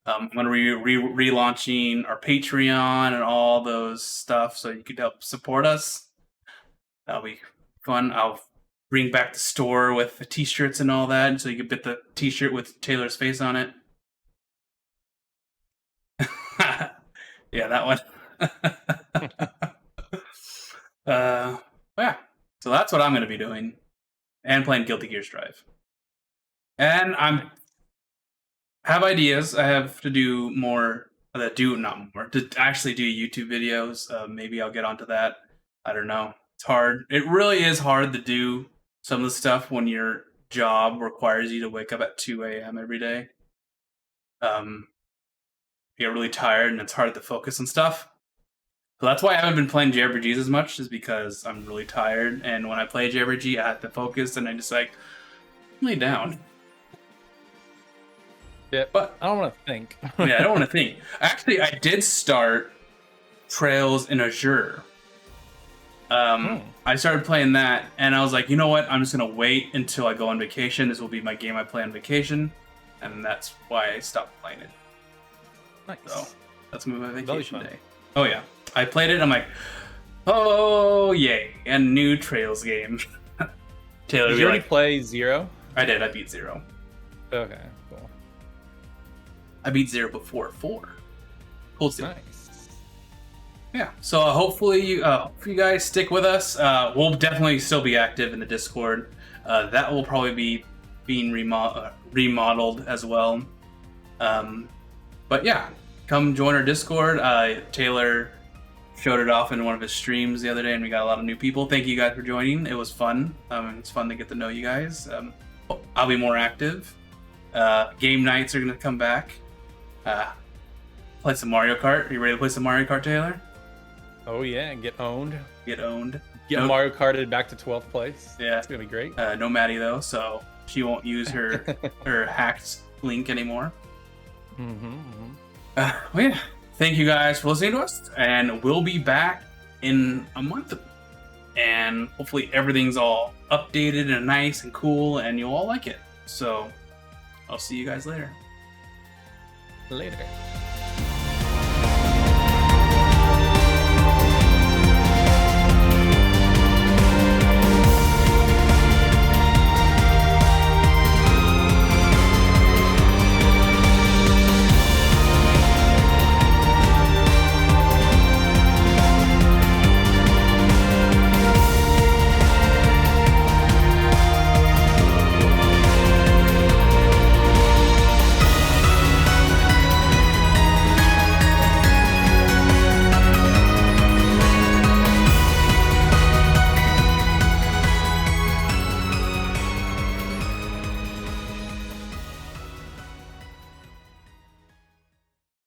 I'm going to relaunching our Patreon and all those stuff, so you could help support us. That'll be fun. I'll bring back the store with the t-shirts and all that, so you can get the t-shirt with Taylor's face on it. Yeah, that one. Yeah. So that's what I'm going to be doing, and playing Guilty Gear Strive. And I'm have ideas. I have to do more. To actually do YouTube videos. Maybe I'll get onto that. I don't know. It's hard. It really is hard to do some of the stuff when your job requires you to wake up at 2 a.m. every day. You get really tired and it's hard to focus on stuff. So that's why I haven't been playing JRPGs as much, is because I'm really tired. And when I play JRPG, I have to focus, and I just lay down. Yeah, but I don't want to think. Yeah, I don't want to think. Actually, I did start Trails in Azure. I started playing that, and I was like, you know what? I'm just going to wait until I go on vacation. This will be my game I play on vacation. And that's why I stopped playing it. Nice. So, that's my Very vacation fun. day. Oh, yeah. I played it, I'm like, oh, yay. A new Trails game. Taylor Did would you be already like, play 0? I did. I beat 0. Okay, cool. I beat 0 before 4. Cool too. Nice. Yeah. So hopefully you guys stick with us. We'll definitely still be active in the Discord. That will probably be being remodeled as well. But yeah, come join our Discord. Taylor showed it off in one of his streams the other day, and we got a lot of new people. Thank you guys for joining. It was fun. It's fun to get to know you guys. I'll be more active. Game nights are going to come back. Play some Mario Kart. Are you ready to play some Mario Kart, Taylor? Oh yeah, get owned. Get owned. Get Mario Karted back to 12th place. Yeah. It's gonna be great. No Maddie though, so she won't use her her hacked link anymore. Well, yeah. Thank you guys for listening to us, and we'll be back in a month. And hopefully everything's all updated and nice and cool, and you'll all like it. So I'll see you guys later. Later.